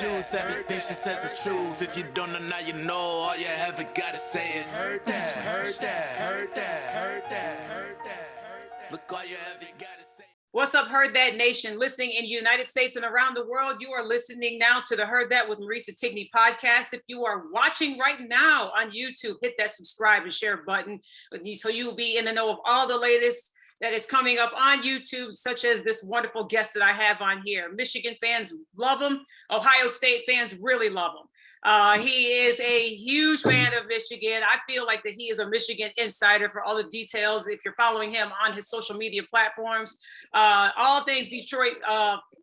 shoes. Everything she says is truth. If you don't know, now you know. All you ever gotta say is heard that, heard that, heard that, heard that, heard that. Look, all you ever gotta say. What's up, Heard That Nation? Listening in the United States and around the world, you are listening now to the Heard That with Marisa Tigney podcast. If you are watching right now on YouTube, hit that subscribe and share button so you will be in the know of all the latest that is coming up on YouTube, such as this wonderful guest that I have on here. Michigan fans love him. Ohio State fans really love him. He is a huge fan of Michigan. I feel like that he is a Michigan insider for all the details. If you're following him on his social media platforms, all things Detroit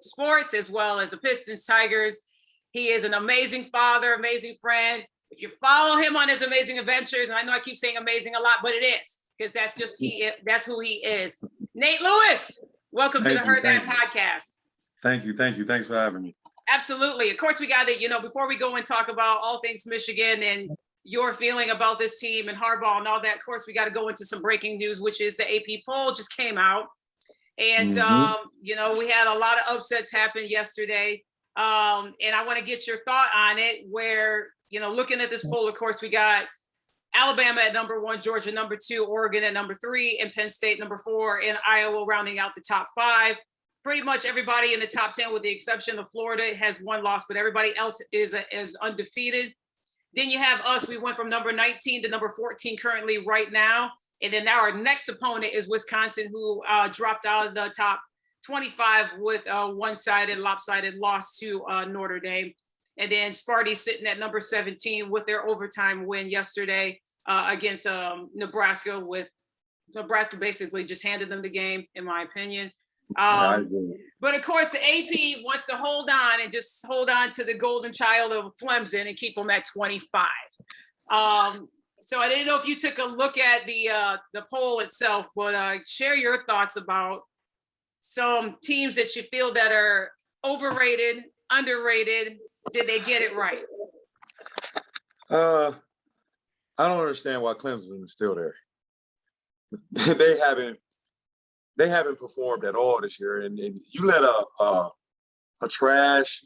sports, as well as the Pistons, Tigers. He is an amazing father, amazing friend. If you follow him on his amazing adventures, and I know I keep saying amazing a lot, but it is, because that's just that's who he is. Nate Lewis, welcome to the Heard That podcast. Thank you. Thanks for having me. Absolutely. Of course, we got to, before we go and talk about all things Michigan and your feeling about this team and Harbaugh and all that, of course, we got to go into some breaking news, which is the AP poll just came out. And, we had a lot of upsets happen yesterday. And I want to get your thought on it where, looking at this poll, of course, we got Alabama at number 1, Georgia number 2, Oregon at number 3, and Penn State number 4, and Iowa rounding out the top 5. Pretty much everybody in the top 10, with the exception of Florida, has one loss, but everybody else is undefeated. Then you have us. We went from number 19 to number 14 currently right now. And then now our next opponent is Wisconsin, who dropped out of the top 25 with a one-sided, lopsided loss to Notre Dame. And then Sparty sitting at number 17 with their overtime win yesterday against Nebraska, with Nebraska basically just handed them the game, in my opinion. But of course, the AP wants to hold on to the golden child of Clemson and keep them at 25. So I didn't know if you took a look at the poll itself, but share your thoughts about some teams that you feel that are overrated, underrated. Did they get it right? I don't understand why Clemson is still there. They haven't performed at all this year, and you let a trash,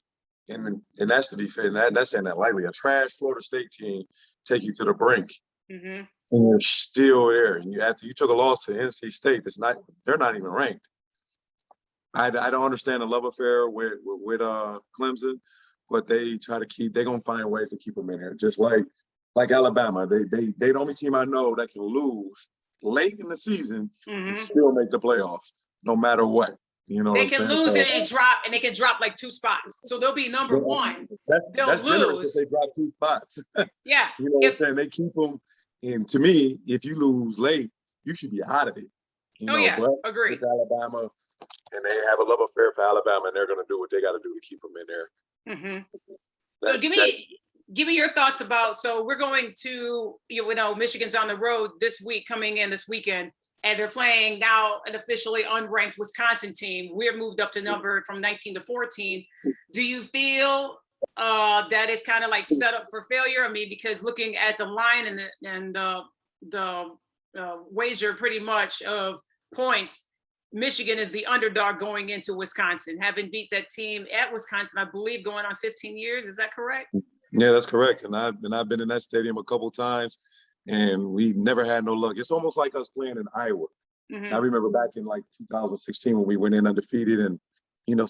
and that's to be fair, that's saying that lightly, a trash Florida State team take you to the brink, and you're still there. And after you took a loss to NC State, they're not even ranked. I don't understand the love affair with Clemson, but they try to they're gonna find ways to keep them in there, just like Alabama. They the only team I know that can lose late in the season and still make the playoffs, no matter what. They can lose and they can drop like 2 spots. So they'll be number 1. That's lose. If they drop 2 spots. Yeah. What I'm saying? They keep them. And to me, if you lose late, you should be out of it. Agree. It's Alabama, and they have a love affair for Alabama, and they're going to do what they got to do to keep them in there. So give me your thoughts about, so we're going to, Michigan's on the road this weekend, and they're playing now an officially unranked Wisconsin team. We're moved up to number from 19 to 14. Do you feel that it's kind of like set up for failure? I mean, because looking at the line and the wager pretty much of points, Michigan is the underdog going into Wisconsin, having beat that team at Wisconsin, I believe, going on 15 years. Is that correct? Yeah, that's correct. And I've been in that stadium a couple of times, and we never had no luck. It's almost like us playing in Iowa. I remember back in like 2016 when we went in undefeated, and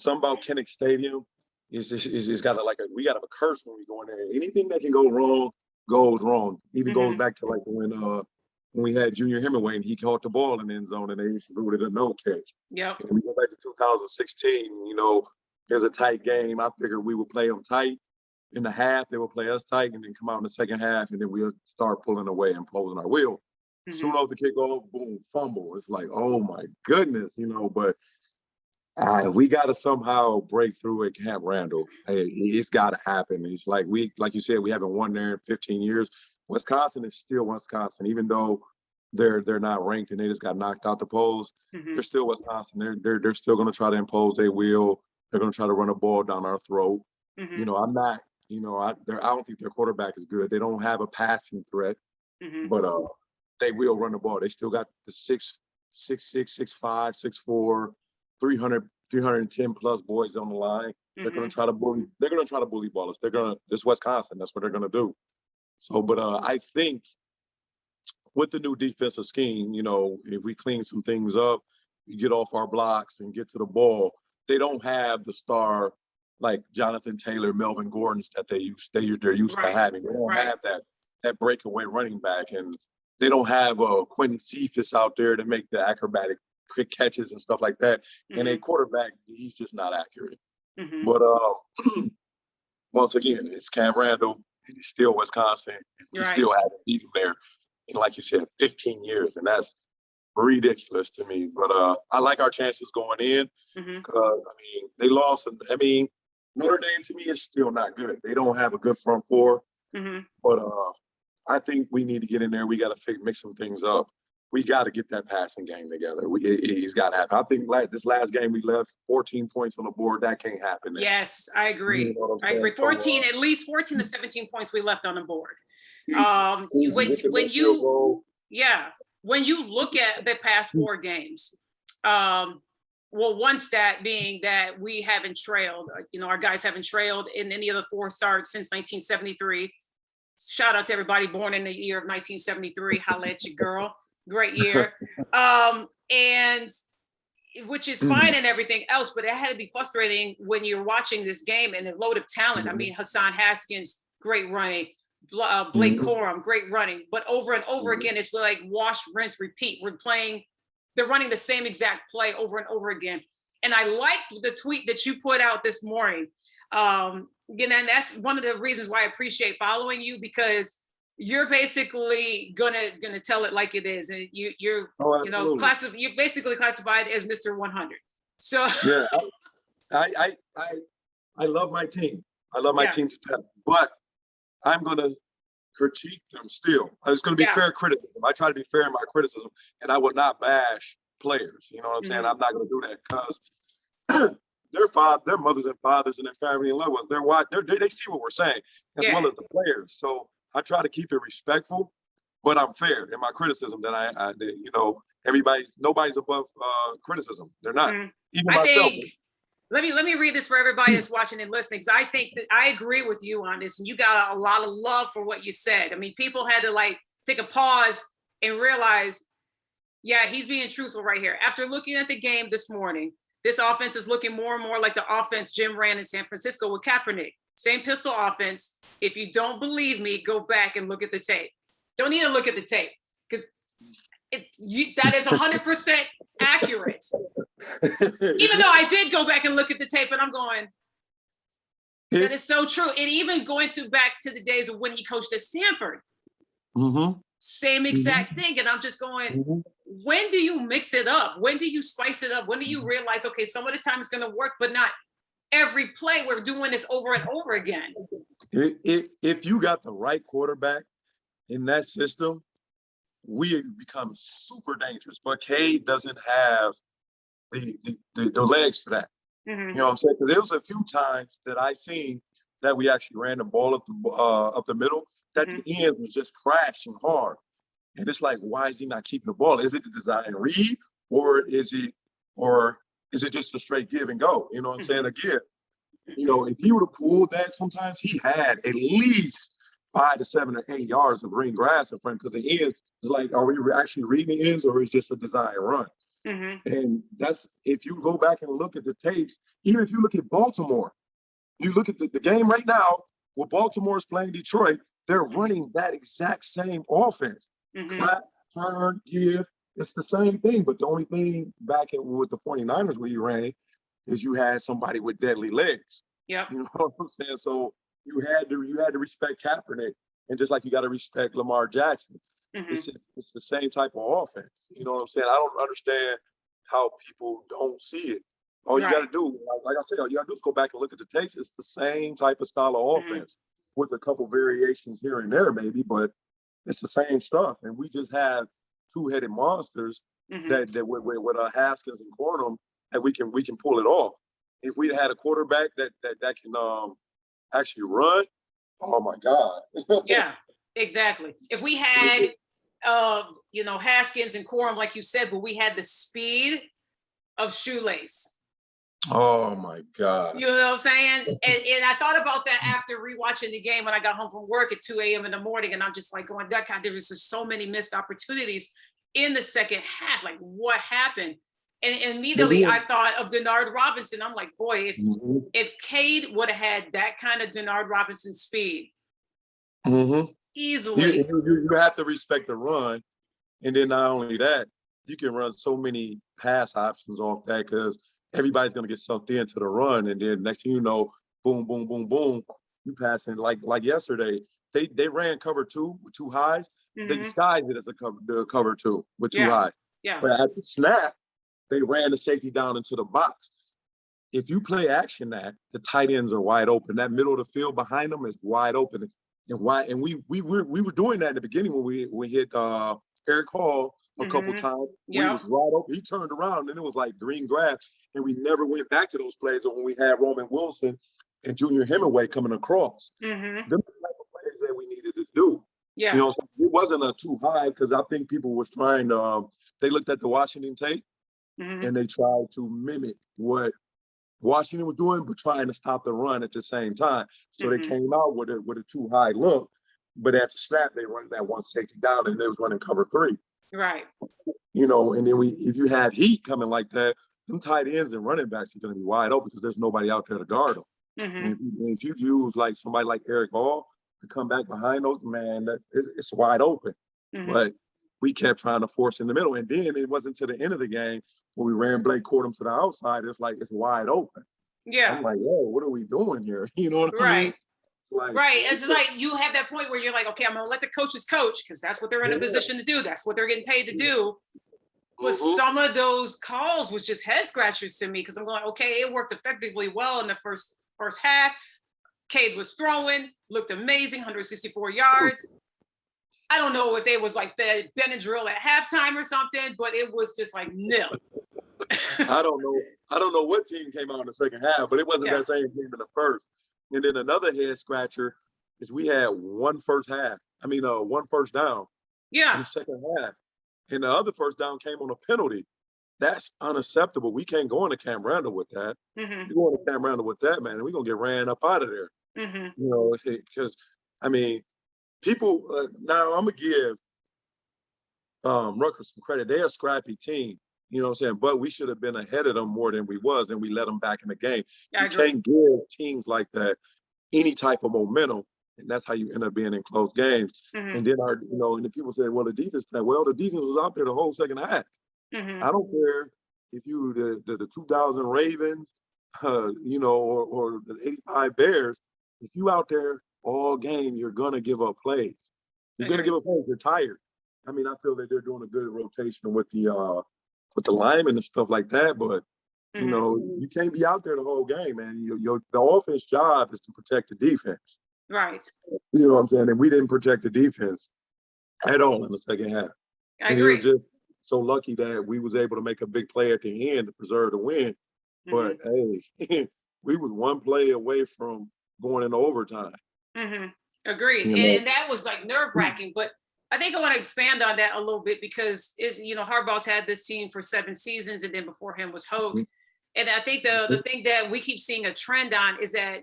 something about Kinnick Stadium is got we got a curse when we go in there. Anything that can go wrong goes wrong. Even goes back to like when we had Junior Hemingway and he caught the ball in the end zone and they ruled it a no catch. Yeah. And we go back to 2016. There's a tight game. I figured we would play them tight. In the half, they would play us tight, and then come out in the second half, and then we'll start pulling away and closing our wheel. Soon off the kickoff, boom, fumble. It's like, oh my goodness, but we got to somehow break through at Camp Randall. Hey, it's got to happen. It's like like you said, we haven't won there in 15 years. Wisconsin is still Wisconsin, even though they're not ranked and they just got knocked out the polls. They're still Wisconsin. They're still going to try to impose their will. They're going to try to run a ball down our throat. I'm not. I don't think their quarterback is good. They don't have a passing threat, but they will run the ball. They still got the 6'6", 6'5", 6'4", 300 310 plus boys on the line. They're going to try to bully. They're going to try to bully ball us. This Wisconsin. That's what they're going to do. So, but I think with the new defensive scheme, you know, if we clean some things up, we get off our blocks and get to the ball, they don't have the star like Jonathan Taylor, Melvin Gordon's that they're used to having. They don't have that breakaway running back, and they don't have Quentin Cephas out there to make the acrobatic quick catches and stuff like that. And a quarterback, he's just not accurate. But once again, it's Cam Randall, and he's still Wisconsin. He still haven't beat him there in, like you said, 15 years, and that's ridiculous to me. But I like our chances going in. Because I mean, they lost. I mean, Notre Dame to me is still not good. They don't have a good front four. But I think we need to get in there. We got to mix some things up. We got to get that passing game together. He's got to happen. I think this last game we left 14 points on the board. That can't happen. Yes, I agree. You know I agree. 14, at least 14 to 17 points we left on the board. When you look at the past 4 games, well, one stat being that we haven't trailed, you know, our guys haven't trailed in any of the 4 starts since 1973. Shout out to everybody born in the year of 1973. Holla at your girl. Great year. And which is fine and everything else, but it had to be frustrating when you're watching this game and the load of talent. I mean, Hassan Haskins, great running. Blake Corum, great running. But over and over again, it's like wash, rinse, repeat. They're running the same exact play over and over again. And I liked the tweet that you put out this morning. And that's one of the reasons why I appreciate following you, because you're basically gonna tell it like it is, and you're basically classified as Mr. 100. So yeah, I love my team. I love my team to death, but I'm gonna critique them still. It's gonna be fair criticism. I try to be fair in my criticism, and I will not bash players. You know what I'm saying? I'm not gonna do that because their mothers and fathers and their family and loved ones, they see what we're saying as well as the players. So I try to keep it respectful, but I'm fair in my criticism. That nobody's above criticism. They're not. Even myself. Let me read this for everybody that's watching and listening, because I think that I agree with you on this, and you got a lot of love for what you said. I mean, people had to like take a pause and realize, yeah, he's being truthful right here. After looking at the game this morning, this offense is looking more and more like the offense Jim ran in San Francisco with Kaepernick. Same pistol offense. If you don't believe me, go back and look at the tape. Don't need to look at the tape, because that is 100% accurate. Even though I did go back and look at the tape, and I'm going, that is so true. And even going back to the days of when he coached at Stanford, same exact thing. And I'm just going, when do you mix it up? When do you spice it up? When do you realize, okay, some of the time it's going to work, but not every play we're doing this over and over again? If you got the right quarterback in that system, we become super dangerous. But Cade doesn't have the legs for that. You know what I'm saying? Because there was a few times that I seen that we actually ran the ball up the middle, that the end was just crashing hard. And it's like, why is he not keeping the ball? Is it the design read, or is it just a straight give and go? You know what I'm saying? Again, you know, if he would have pulled that, sometimes he had at least 5 to 7 or 8 yards of green grass in front, because the ends is like, are we actually reading the ends, or is it just a design run? And that's, if you go back and look at the tapes, even if you look at Baltimore, you look at the game right now, where Baltimore is playing Detroit, they're running that exact same offense. Clap, turn, give. It's the same thing, but the only thing back with the 49ers where you ran is you had somebody with deadly legs. You know what I'm saying? So you had to respect Kaepernick, and just like you got to respect Lamar Jackson. It's the same type of offense. You know what I'm saying? I don't understand how people don't see it. All you got to do, like I said, all you got to do is go back and look at the tapes. It's the same type of style of offense with a couple variations here and there, maybe, but it's the same stuff. And we just have two-headed monsters that with Haskins and Corum, that we can pull it off. If we had a quarterback that can actually run, oh my God. Yeah, exactly. If we had Haskins and Corum, like you said, but we had the speed of Shoelace, Oh my God. You know what I'm saying? And I thought about that after rewatching the game when I got home from work at 2 a.m. in the morning. And I'm just like going, God, there was just so many missed opportunities in the second half. Like, what happened? And immediately I thought of Denard Robinson. I'm like, boy, if Cade would have had that kind of Denard Robinson speed, easily. You have to respect the run. And then not only that, you can run so many pass options off that because everybody's going to get sucked into the run. And then next thing you know, boom, boom, boom, boom, you passing like yesterday. They ran cover two with two highs. They disguised it as the cover two with two highs. Yeah. But at the snap, they ran the safety down into the box. If you play action the tight ends are wide open. That middle of the field behind them is wide open. And we were doing that in the beginning when we hit Eric Hall a couple times. He was wide open. He turned around and it was like green grass. And we never went back to those plays when we had Roman Wilson and Junior Hemingway coming across. Them are the type of plays that we needed to do. Yeah. You know, so it wasn't a too high because I think people was trying to they looked at the Washington tape and they tried to mimic what Washington was doing, but trying to stop the run at the same time. So they came out with a too high look, but at the snap, they run that one safety down and they was running cover three. Right. You know, and then if you have heat coming like that, them tight ends and running backs are going to be wide open because there's nobody out there to guard them. And if you use like somebody like Eric Hall to come back behind those, man, it's wide open. But we kept trying to force in the middle. And then it wasn't to the end of the game when we ran Blake Courtney to the outside. It's like, it's wide open. Yeah. I'm like, whoa, what are we doing here? You know what I mean? It's like, It's just like you have that point where you're like, okay, I'm going to let the coaches coach because that's what they're in a position to do. That's what they're getting paid to do. But some of those calls was just head scratchers to me because I'm going, okay, it worked effectively well in the first half. Cade was throwing, looked amazing, 164 yards. I don't know if they was like fed Benadryl at halftime or something, but it was just like nil. I don't know what team came out in the second half, but it wasn't that same team in the first. And then another head scratcher is we had one first down. In the second half. And the other first down came on a penalty. That's unacceptable. We can't go into Cam Randall with that. You go into Cam Randall with that, man, and we're going to get ran up out of there. You know, because, I mean, people, now I'm going to give Rutgers some credit. They're a scrappy team, you know what I'm saying? But we should have been ahead of them more than we was, and we let them back in the game. You can't give teams like that any type of momentum, and that's how you end up being in close games. And then, and the people say, well, the defense played. Well, the defense was out there the whole second half. I don't care if you the 2000 Ravens, or the 85 Bears. If you out there all game, you're gonna give up plays. You're gonna give up plays. You're tired. I mean, I feel that they're doing a good rotation with the linemen and stuff like that. But you know, you can't be out there the whole game, man. The offense job is to protect the defense. Right. You know what I'm saying? And we didn't protect the defense at all in the second half. I agree. We were just so lucky that we was able to make a big play at the end to preserve the win. But hey, we was one play away from going into overtime. Agreed. And that was like nerve-wracking. But I think I want to expand on that a little bit because Harbaugh's had this team for 7 seasons, and then before him was Hogue. And I think the thing that we keep seeing a trend on is that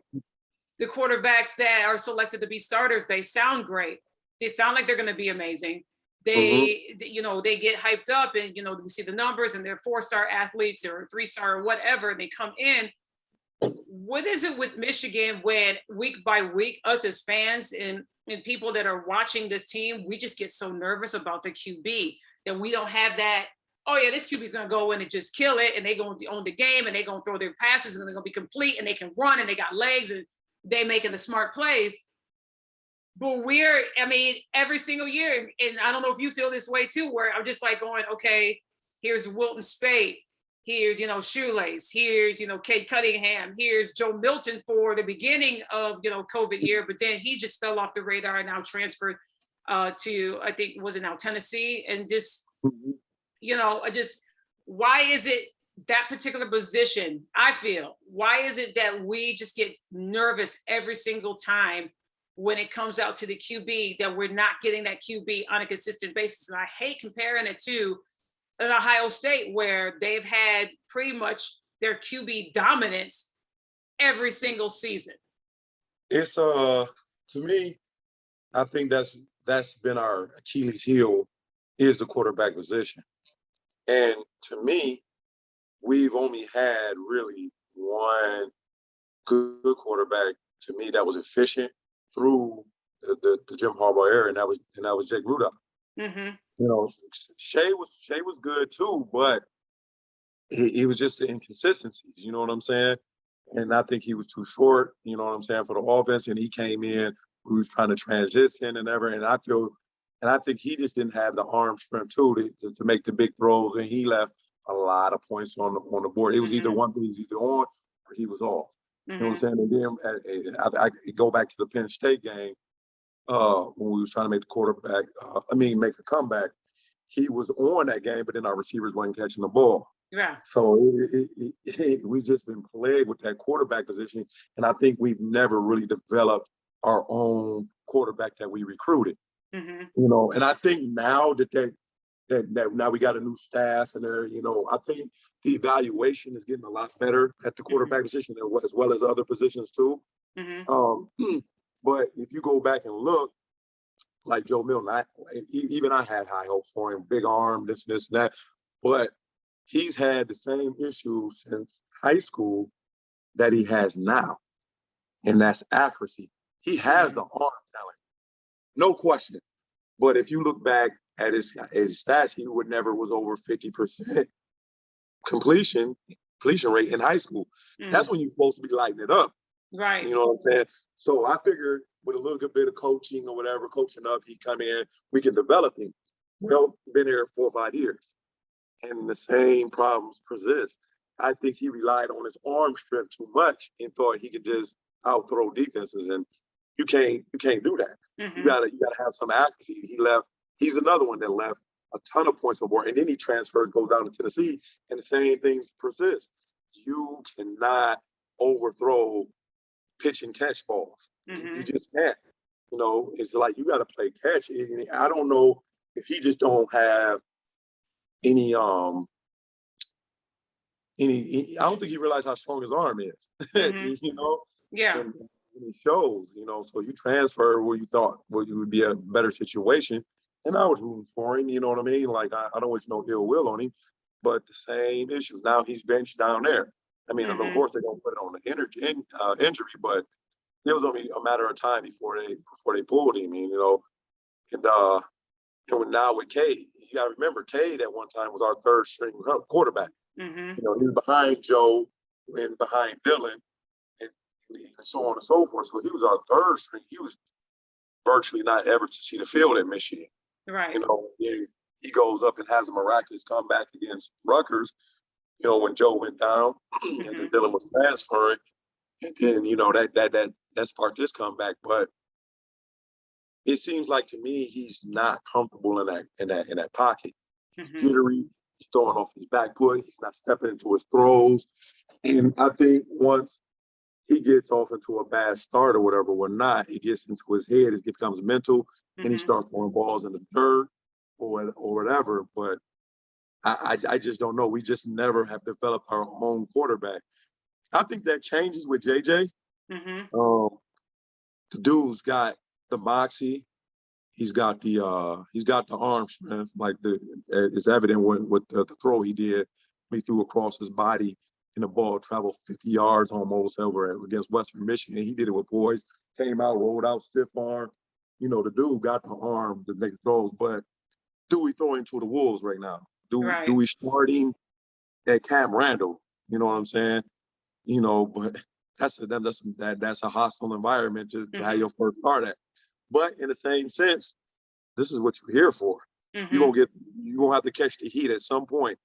the quarterbacks that are selected to be starters, they sound great. They sound like they're going to be amazing. They get hyped up and, we see the numbers and they're 4-star athletes or 3-star or whatever, and they come in. What is it with Michigan when week by week, us as fans and people that are watching this team, we just get so nervous about the QB that we don't have that, oh yeah, this QB is going to go in and just kill it, and they're going to own the game, and they're going to throw their passes, and they're going to be complete, and they can run, and they got legs, and they making the smart plays. But every single year, and I don't know if you feel this way too, where I'm just like going, okay, here's Wilton Spate, here's, Shoelace, here's, Cade Cunningham, here's Joe Milton for the beginning of, COVID year, but then he just fell off the radar and now transferred to, I think, was it now Tennessee? And just, why is it that particular position, I feel, why is it that we just get nervous every single time when it comes out to the QB, that we're not getting that QB on a consistent basis? And I hate comparing it to an Ohio State where they've had pretty much their QB dominance every single season? It's to me, I think that's been our Achilles heel is the quarterback position. And to me, we've only had really one good quarterback to me that was efficient through the Jim Harbaugh era, and that was Jake Rudolph. Mm-hmm. You know, Shea was good too, but he was just the inconsistencies. You know what I'm saying? And I think he was too short. You know what I'm saying, for the offense. And he came in, we was trying to transition and everything. And I think he just didn't have the arm strength too to make the big throws, and he left a lot of points on the board. It was either one thing, he was either on or he was off. You know what I'm saying? And then I go back to the Penn State game when we was trying to make the quarterback, make a comeback. He was on that game, but then our receivers weren't catching the ball. Yeah. So we've just been plagued with that quarterback position, and I think we've never really developed our own quarterback that we recruited. Mm-hmm. You know, and I think now that now we got a new staff and I think the evaluation is getting a lot better at the quarterback position as well as other positions too. Mm-hmm. But if you go back and look, like Joe Milton, I had high hopes for him, big arm, this and that, but he's had the same issues since high school that he has now, and that's accuracy. He has the arm talent, no question. But if you look back at his stats, he would never was over 50% completion rate in high school. That's when you're supposed to be lighting it up. Right. You know what I'm saying? So I figured with a little bit of coaching or whatever, coaching up, he come in, we can develop him. Well, been here 4 or 5 years, and the same problems persist. I think he relied on his arm strength too much and thought he could just outthrow defenses, and you can't do that. Mm-hmm. You gotta have some accuracy. He's another one that left a ton of points on board, and then he transferred, goes down to Tennessee, and the same things persist. You cannot overthrow pitch and catch balls. You just can't. You know, it's like you got to play catch. I don't know if he just don't have any. I don't think he realized how strong his arm is. You know. Yeah. And he shows. You know, so you transfer where you thought you would be a better situation, and I was rooting for him. You know what I mean? Like I don't wish no ill will on him, but the same issues. Now he's benched down there. I mean, of course they're gonna put it on the injury, but it was only a matter of time before they pulled him. And now with Cade, you got to remember Cade at one time was our third string quarterback. Mm-hmm. You know, he was behind Joe and behind Dylan, and so on and so forth. So he was our third string. He was virtually not ever to see the field at Michigan. Right. You know, he goes up and has a miraculous comeback against Rutgers. You know, when Joe went down and then Dylan was transferring, and then that sparked this comeback. But it seems like to me he's not comfortable in that pocket. He's jittery. He's throwing off his back foot. He's not stepping into his throws. And I think once he gets off into a bad start or whatever, it gets into his head. It becomes mental, and he starts throwing balls in the dirt or whatever. But I just don't know. We just never have developed our own quarterback. I think that changes with JJ. The dude's got the moxie. He's got the arm strength. Like it's evident with the throw he did. He threw across his body, and the ball traveled 50 yards almost over against Western Michigan. He did it with poise. Came out, rolled out, stiff arm. You know, the dude got the arm to make throws. But do we throw into the wolves right now? Do we start him at Cam Randall? You know what I'm saying? You know, but that's a hostile environment to have your first start at. But in the same sense, this is what you're here for. You're gonna have to catch the heat at some point.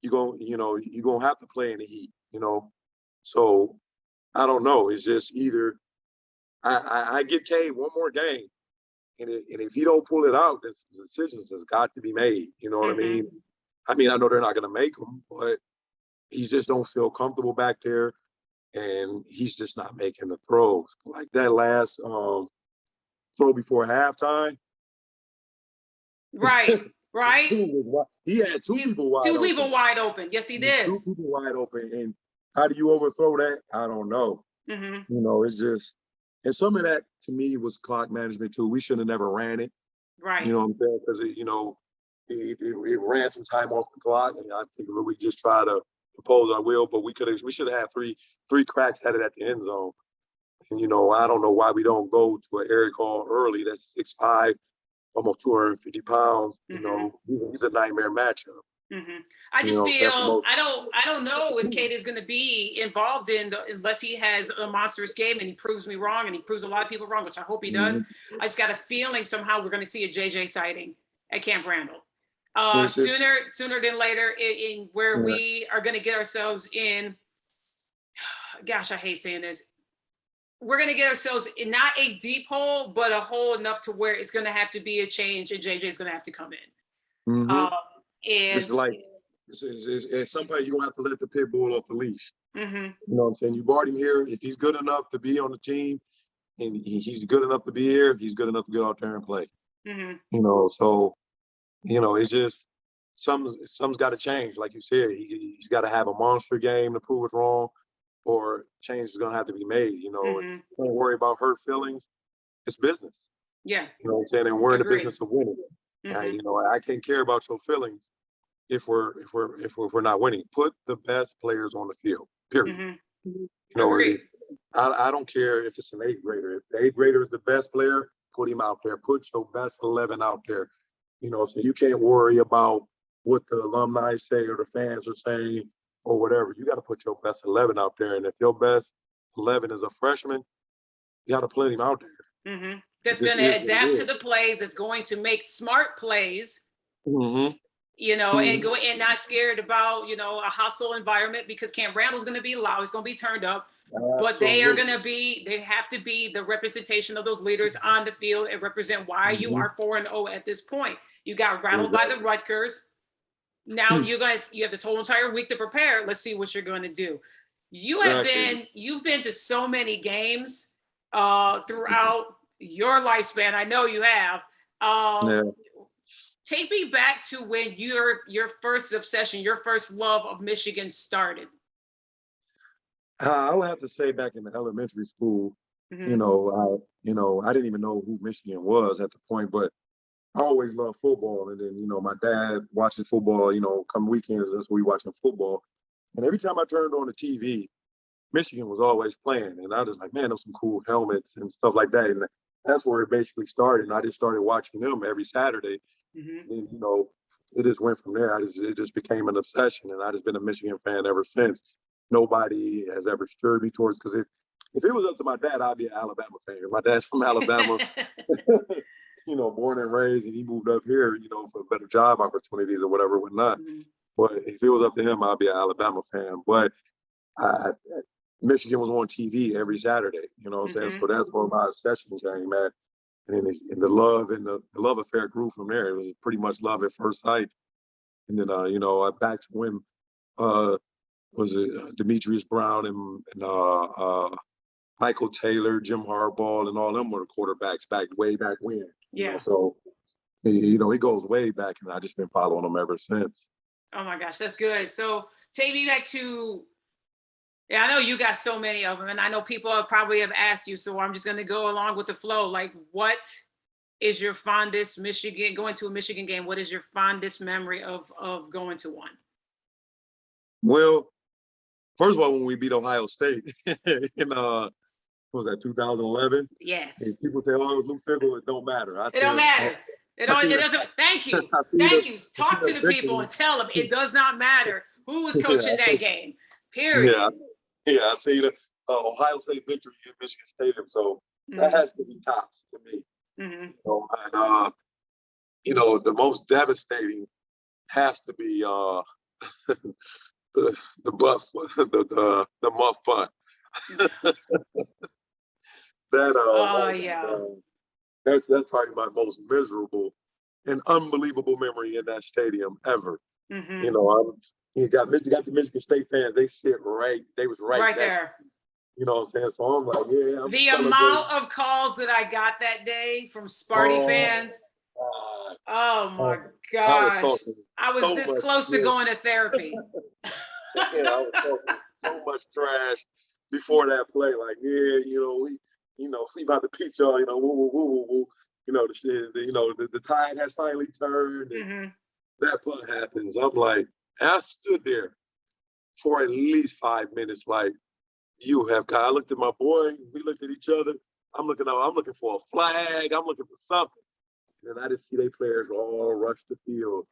You're gonna have to play in the heat. You know, so I don't know. It's just either I give Cade one more game, and if he don't pull it out, the decisions has got to be made. You know what I mean? I know they're not gonna make them, but he just don't feel comfortable back there. And he's just not making the throws. Like that last throw before halftime. Right. He had two people wide open. Two people wide open. Yes, he did. Two people wide open. And How do you overthrow that? I don't know. Mm-hmm. You know, it's just, and some of that to me was clock management too. We should have never ran it. Right. You know what I'm saying? Because it ran some time off the clock, and I think we just try to impose our will. But we should have had three cracks at it at the end zone. And I don't know why we don't go to an area call early. That's 6'5", almost 250 pounds. He's a nightmare matchup. Mm-hmm. I just feel I don't know if Cade is going to be involved unless he has a monstrous game and he proves me wrong and he proves a lot of people wrong, which I hope he does. I just got a feeling somehow we're going to see a JJ sighting at Camp Randall sooner than later in where we are going to get ourselves in. Gosh, I hate saying this. We're going to get ourselves in not a deep hole, but a hole enough to where it's going to have to be a change and JJ is going to have to come in. Mm-hmm. And it's like at some point you're gonna have to let the pit bull off the leash. Mm-hmm. You know what I'm saying? You brought him here. If he's good enough to be on the team, and he's good enough to be here, he's good enough to get out there and play. Mm-hmm. So it's just something's got to change. Like you said, he's got to have a monster game to prove it wrong, or change is gonna have to be made. Mm-hmm. Don't worry about hurt feelings. It's business. Yeah. You know what I'm saying? And we're in the business of winning. Mm-hmm. I can't care about your feelings if we're not winning. Put the best players on the field. Period. Mm-hmm. I don't care if it's an 8th grader. If the 8th grader is the best player, put him out there. Put your best 11 out there. So you can't worry about what the alumni say or the fans are saying or whatever. You got to put your best 11 out there. And if your best 11 is a freshman, you got to put him out there. Mm-hmm. That's going to adapt to the plays. It's going to make smart plays. Mm-hmm. And go and not scared about, a hostile environment because Camp Randall's going to be loud. It's going to be turned up, but they have to be the representation of those leaders on the field and represent why you are 4-0 at this point. You got rattled by the Rutgers. Now you have this whole entire week to prepare. Let's see what you're going to do. You've been to so many games throughout your lifespan. I know you have. Take me back to when your first obsession, your first love of Michigan started. I would have to say back in the elementary school, I didn't even know who Michigan was at the point, but I always loved football. And then, my dad watching football, come weekends, that's we watching football. And every time I turned on the TV, Michigan was always playing. And I was like, man, those some cool helmets and stuff like that. And that's where it basically started. And I just started watching them every Saturday. And, it just went from there. It just became an obsession. And I just been a Michigan fan ever since. Nobody has ever stirred me towards, because if it was up to my dad, I'd be an Alabama fan. My dad's from Alabama, born and raised, and he moved up here, for better job opportunities or whatever, whatnot. But if it was up to him, I'd be an Alabama fan. But Michigan was on TV every Saturday, what I'm saying? So that's where my obsession came at. And the love affair grew from there. It was pretty much love at first sight. And then, back to when was it Demetrius Brown and Michael Taylor, Jim Harbaugh, and all them were the quarterbacks way back when. Yeah. So, it goes way back, and I've just been following them ever since. Oh my gosh, that's good. So take me back to, I know you got so many of them, and I know people probably have asked you, so I'm just going to go along with the flow. Like, what is your fondest going to a Michigan game? What is your fondest memory of going to one? Well, first of all, when we beat Ohio State in what was that, 2011? Yes. And people say, "Oh, it was Luke Fickell." It don't matter. It don't matter. It doesn't. Thank you. Thank you. Talk to the people and tell them it does not matter who was coaching that game. Period. Yeah. I see the Ohio State victory in Michigan Stadium, so that has to be tops to me. The most devastating has to be the muff punt. That's probably my most miserable and unbelievable memory in that stadium ever. You got the Michigan State fans. They was right there. You know what I'm saying? So I'm like, yeah. The amount of calls that I got that day from Sparty fans. Oh my gosh. I was this close to going to therapy. I was talking so much trash before that play. Like, yeah, we about to beat y'all. Woo, woo, woo, woo, woo. The tide has finally turned, and that punt happens. I'm like, and I stood there for at least 5 minutes, like, you have got. I looked at my boy. We looked at each other. I'm looking for a flag. I'm looking for something. And I just see they players all rush the field.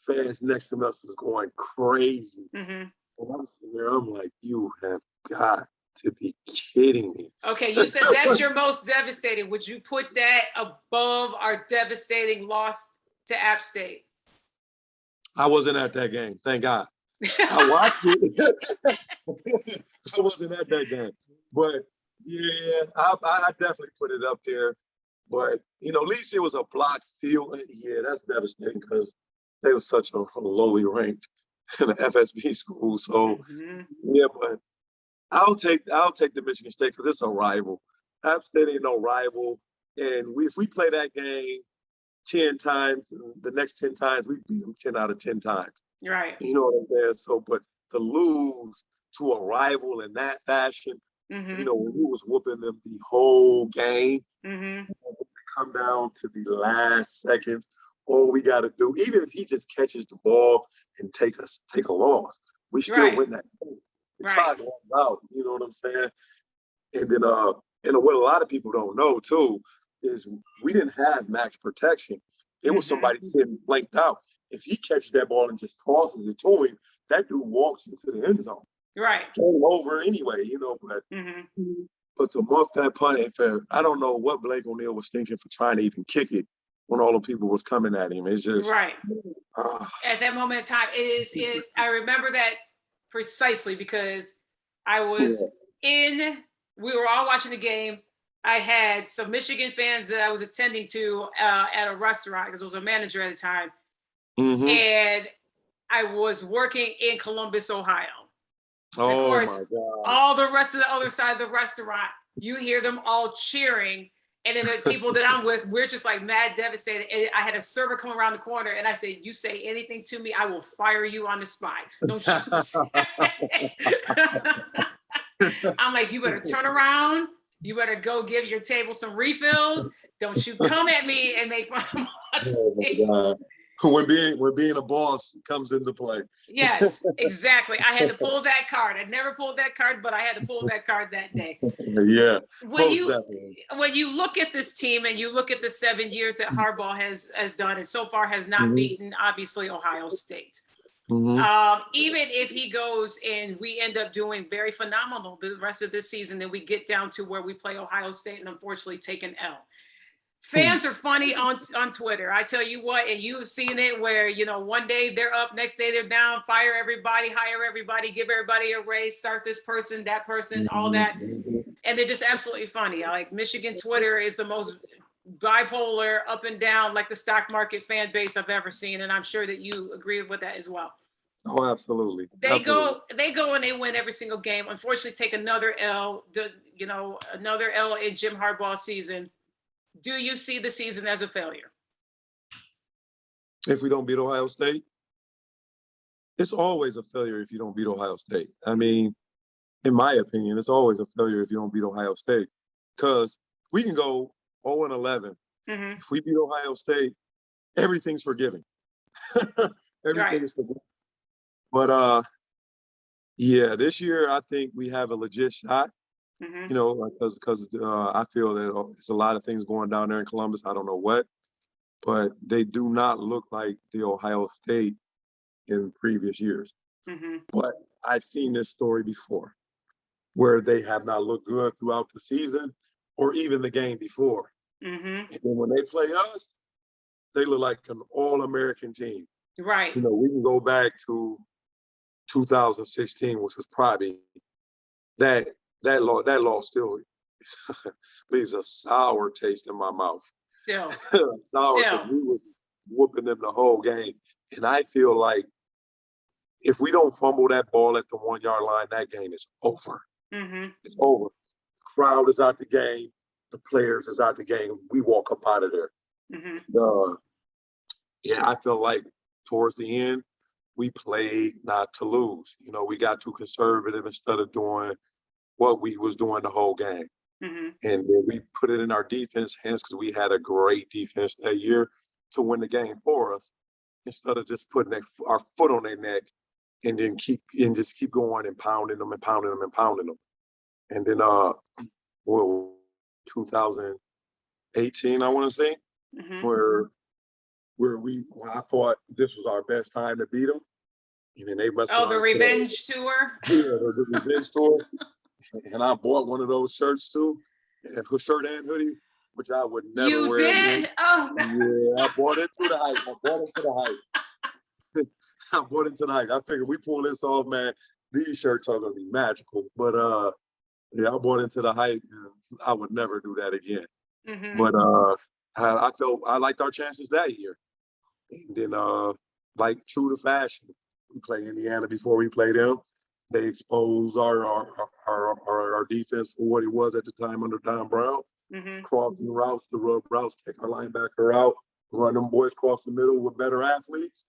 The fans next to us is going crazy. And I'm sitting there, I'm like, you have got to be kidding me. Okay, you said that's your most devastating. Would you put that above our devastating loss to App State? I wasn't at that game, thank God. I watched it. I wasn't at that game. But, yeah, I definitely put it up there. But, at least it was a blocked field. Yeah, that's devastating because they were such a lowly ranked in the FSB school. So, yeah, but I'll take the Michigan State because it's a rival. App State ain't no rival. And if we play that game 10 times, the next 10 times, we beat them 10 out of 10 times. Right. You know what I'm saying? So, but to lose to a rival in that fashion, when you was whooping them the whole game, come down to the last seconds, all we got to do, even if he just catches the ball and take a loss, we still win that game. We try to walk out, you know what I'm saying? And then, and what a lot of people don't know too is we didn't have max protection. It was somebody sitting blanked out. If he catches that ball and just tosses it to him, that dude walks into the end zone. Right. Game over anyway, but to muff that punt ain't fair. I don't know what Blake O'Neal was thinking for trying to even kick it when all the people was coming at him. It's just at that moment in time, I remember that precisely because I was we were all watching the game. I had some Michigan fans that I was attending to at a restaurant because I was a manager at the time. And I was working in Columbus, Ohio. Oh, of course, my God. all the rest of the other side of the restaurant, you hear them all cheering. And then the people that I'm with, we're just like mad devastated. And I had a server come around the corner and I said, you say anything to me, I will fire you on the spot. Don't you say. I'm like, you better turn around. You better go give your table some refills. Don't you come at me and make fun of my God. When being a boss comes into play. Yes, exactly. I had to pull that card. I never pulled that card, but I had to pull that card that day. Yeah. When you look at this team and you look at the 7 years that Harbaugh has done and so far has not beaten, obviously, Ohio State. Even if he goes and we end up doing very phenomenal the rest of this season, then we get down to where we play Ohio State and unfortunately take an L. Fans are funny on Twitter. I tell you what, and you've seen it where, one day they're up, next day they're down, fire everybody, hire everybody, give everybody a raise, start this person, that person, all that. And they're just absolutely funny. Like Michigan Twitter is the most bipolar, up and down, like the stock market fan base I've ever seen. And I'm sure that you agree with that as well. Oh, absolutely. They go and they win every single game. Unfortunately, take another L, another L in Jim Harbaugh's season. Do you see the season as a failure? If we don't beat Ohio State? It's always a failure if you don't beat Ohio State. I mean, in my opinion, it's always a failure if you don't beat Ohio State. Because we can go 0-11. If we beat Ohio State, everything's forgiven. Everything's forgiven. But, this year I think we have a legit shot. Because I feel that there's a lot of things going down there in Columbus. I don't know what, but they do not look like the Ohio State in previous years. But I've seen this story before where they have not looked good throughout the season or even the game before. And then when they play us, they look like an all-American team. Right. We can go back to 2016, which was probably that loss still leaves a sour taste in my mouth. Still. Sour, because we were whooping them the whole game. And I feel like if we don't fumble that ball at the 1 yard line, that game is over. It's over. The crowd is out the game. The players is out the game. We walk up out of there. I feel like towards the end, we played not to lose. You know, we got too conservative instead of doing what we was doing the whole game. Mm-hmm. And then we put it in our defense hands because we had a great defense that year to win the game for us, instead of just putting our foot on their neck and then just keep going and pounding them and pounding them and pounding them. And then 2018, I want to say, Mm-hmm. where I thought this was our best time to beat them. And then they must Oh, the revenge tour. Yeah, the revenge tour. And I bought one of those shirts too, a shirt and hoodie, which I would never You wear did? again. Oh, Yeah, I bought it to the hype. I bought it to the hype. I figured we pull this off, man. These shirts are gonna be magical. But yeah, I bought into the hype. And I would never do that again. mm-hmm. But I felt I liked our chances that year. And then like true to fashion, we play Indiana before we play them. They exposed our defense for what it was at the time under Don Brown. Mm-hmm. Crossing routes, the rub routes, take our linebacker out, run them boys across the middle with better athletes,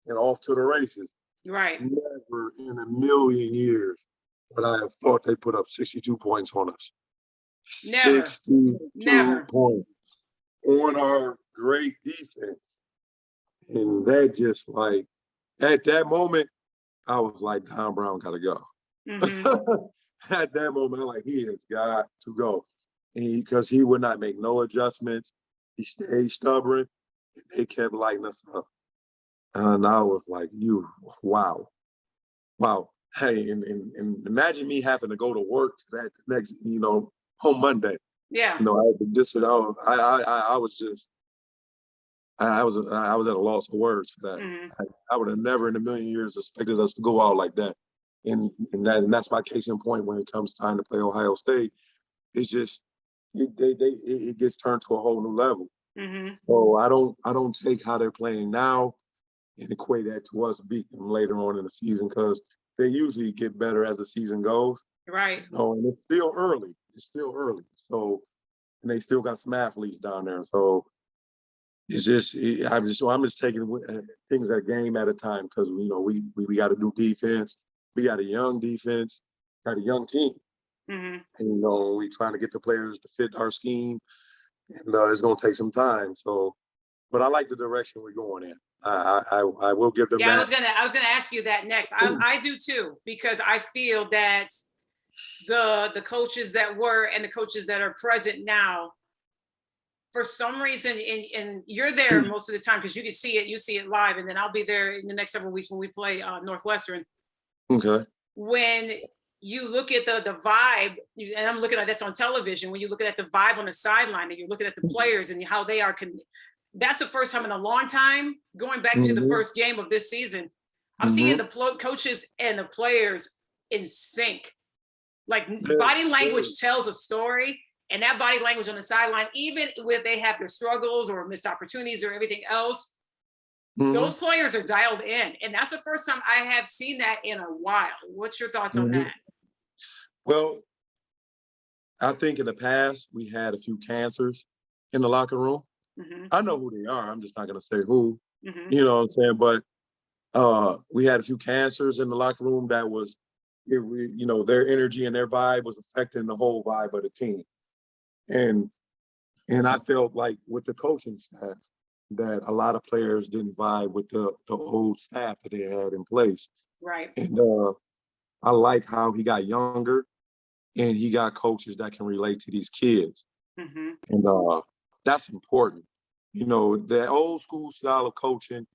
and off to the races. Right. Never in a million years would I have thought they put up 62 points on us. Never. 62 points on our great defense. And that just like, at that moment, I was like, Don Brown got to go. Mm-hmm. At that moment, I'm like, he has got to go. Because he would not make no adjustments. He stayed stubborn. They kept lighting us up. And I was like, wow. Hey, and imagine me having to go to work to that next, on Monday. Yeah. I was at a loss of words for that. Mm-hmm. I would have never in a million years expected us to go out like that. And that's my case in point when it comes time to play Ohio State. It's just it gets turned to a whole new level. Mm-hmm. So I don't take how they're playing now and equate that to us beating them later on in the season, because they usually get better as the season goes. Right. And it's still early. So, and they still got some athletes down there. So it's just I'm just taking things a game at a time, because we got to do defense. We got a young defense, got a young team. Mm-hmm. And we trying to get the players to fit our scheme, and it's going to take some time. So, but I like the direction we're going in. I will give them. Yeah, that. I was gonna ask you that next. I do too, because I feel that the coaches that were and the coaches that are present now, for some reason, and you're there most of the time because you see it live, and then I'll be there in the next several weeks when we play Northwestern. Okay. When you look at the vibe, and I'm looking at that's on television, when you look at the vibe on the sideline and you're looking at the players and how they are, that's the first time in a long time, going back to the first game of this season, I'm seeing the coaches and the players in sync. Like body language tells a story, and that body language on the sideline, even if they have their struggles or missed opportunities or everything else, those players are dialed in. And that's the first time I have seen that in a while. What's your thoughts on that? Well, I think in the past, we had a few cancers in the locker room. I know who they are. I'm just not going to say who. You know what I'm saying? But we had a few cancers in the locker room that was, their energy and their vibe was affecting the whole vibe of the team. And I felt like with the coaching staff that a lot of players didn't vibe with the old staff that they had in place. Right. And I like how he got younger and he got coaches that can relate to these kids. And that's important. The old school style of coaching,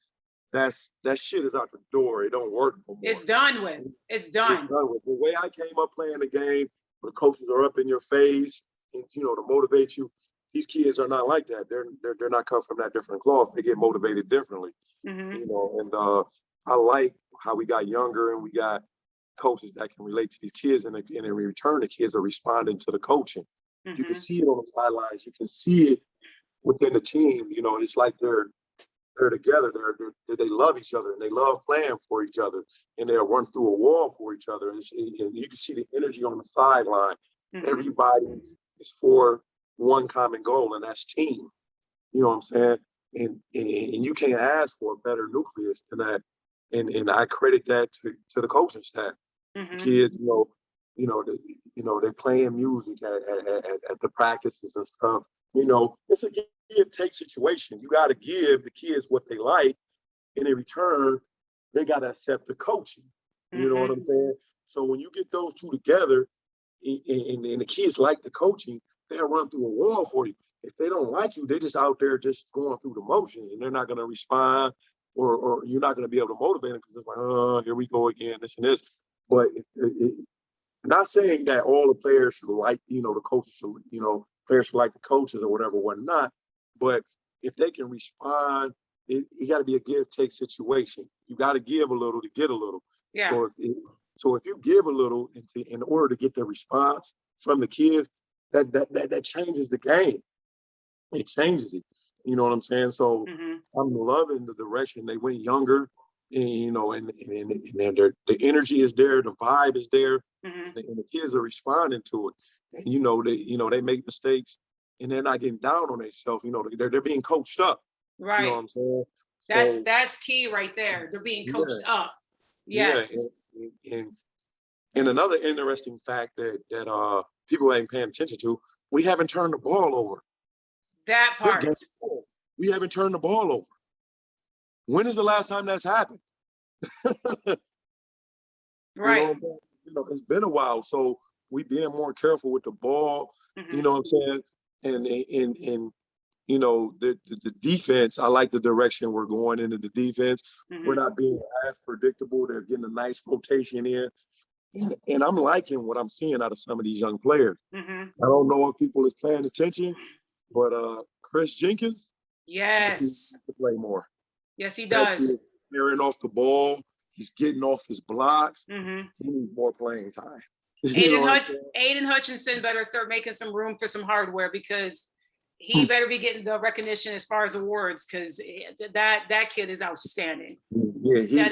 that shit is out the door. It don't work no more. It's done with. It's done with. The way I came up playing the game, the coaches are up in your face, and to motivate you. These kids are not like that. They're not cut from that different cloth. They get motivated differently. And I like how we got younger and we got coaches that can relate to these kids, and in return, the kids are responding to the coaching. You can see it on the sidelines. You can see it within the team. It's like they're together. They love each other and they love playing for each other, and they'll run through a wall for each other. And you can see the energy on the sideline. Everybody is for one common goal, and that's team. You know what I'm saying? And you can't ask for a better nucleus than that and I credit that to the coaching staff. The kids, they're playing music at the practices and stuff. It's a give take situation. You got to give the kids what they like, and in return, they got to accept the coaching. You know what I'm saying? So when you get those two together, and the kids like the coaching, they'll run through a wall for you. If they don't like you, they're just out there just going through the motions, and they're not going to respond, or you're not going to be able to motivate them because it's like, oh, here we go again, this and this. But not saying that all the players should like, the coaches should, players should like the coaches or whatever, whatnot. But if they can respond, it got to be a give-take situation. You got to give a little to get a little. Yeah. So if you give a little in order to get the response from the kids, that changes the game. It changes it. You know what I'm saying? So I'm loving the direction they went younger, and the energy is there, the vibe is there, and the kids are responding to it. And they make mistakes, and they're not getting down on themselves. They're being coached up. Right. You know what I'm saying? That's key right there. They're being coached up. Yes. Yeah, and another interesting fact that people ain't paying attention to, we haven't turned the ball over. That part. We haven't turned the ball over. When is the last time that's happened? Right. It's been a while, so we being more careful with the ball. You know what I'm saying? And the defense, I like the direction we're going into the defense. We're not being as predictable. They're getting a nice rotation in. And I'm liking what I'm seeing out of some of these young players. I don't know if people is paying attention, but Chris Jenkins, yes, he needs to play more. Yes, he does. Clearing off the ball, he's getting off his blocks. He needs more playing time. Aiden Hutchinson better start making some room for some hardware, because he better be getting the recognition as far as awards, because that kid is outstanding. Yeah,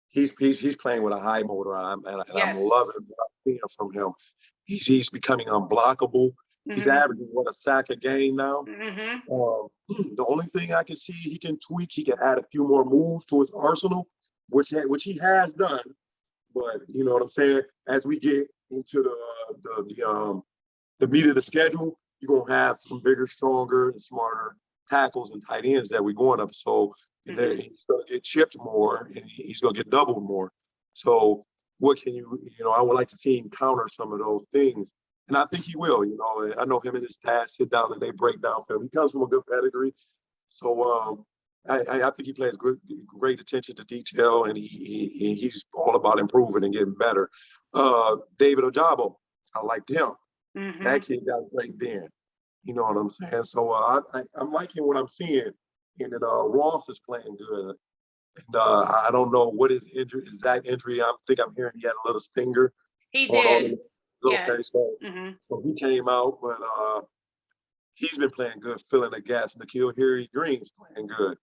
he's playing with a high motor, and I'm loving what I'm seeing from him. He's becoming unblockable. He's averaging a sack a game now. The only thing I can see he can tweak, he can add a few more moves to his arsenal, which he has done. But you know what I'm saying? As we get into the meat of the schedule, you're gonna have some bigger, stronger, and smarter tackles and tight ends that we're going up. So he's gonna get chipped more, and he's gonna get doubled more. So what can I would like to see him counter some of those things. And I think he will. I know him and his dad sit down and they break down film. He comes from a good pedigree. So I think he plays great attention to detail, and he's all about improving and getting better. David Ojabo, I liked him. That kid got a great bend. You know what I'm saying? So I'm liking what I'm seeing. And then Ross is playing good. And I don't know what his exact injury. I think I'm hearing he had a little stinger. He did. Okay, so he came out, but he's been playing good, filling the gaps. N'Keal Harry-Green's playing good.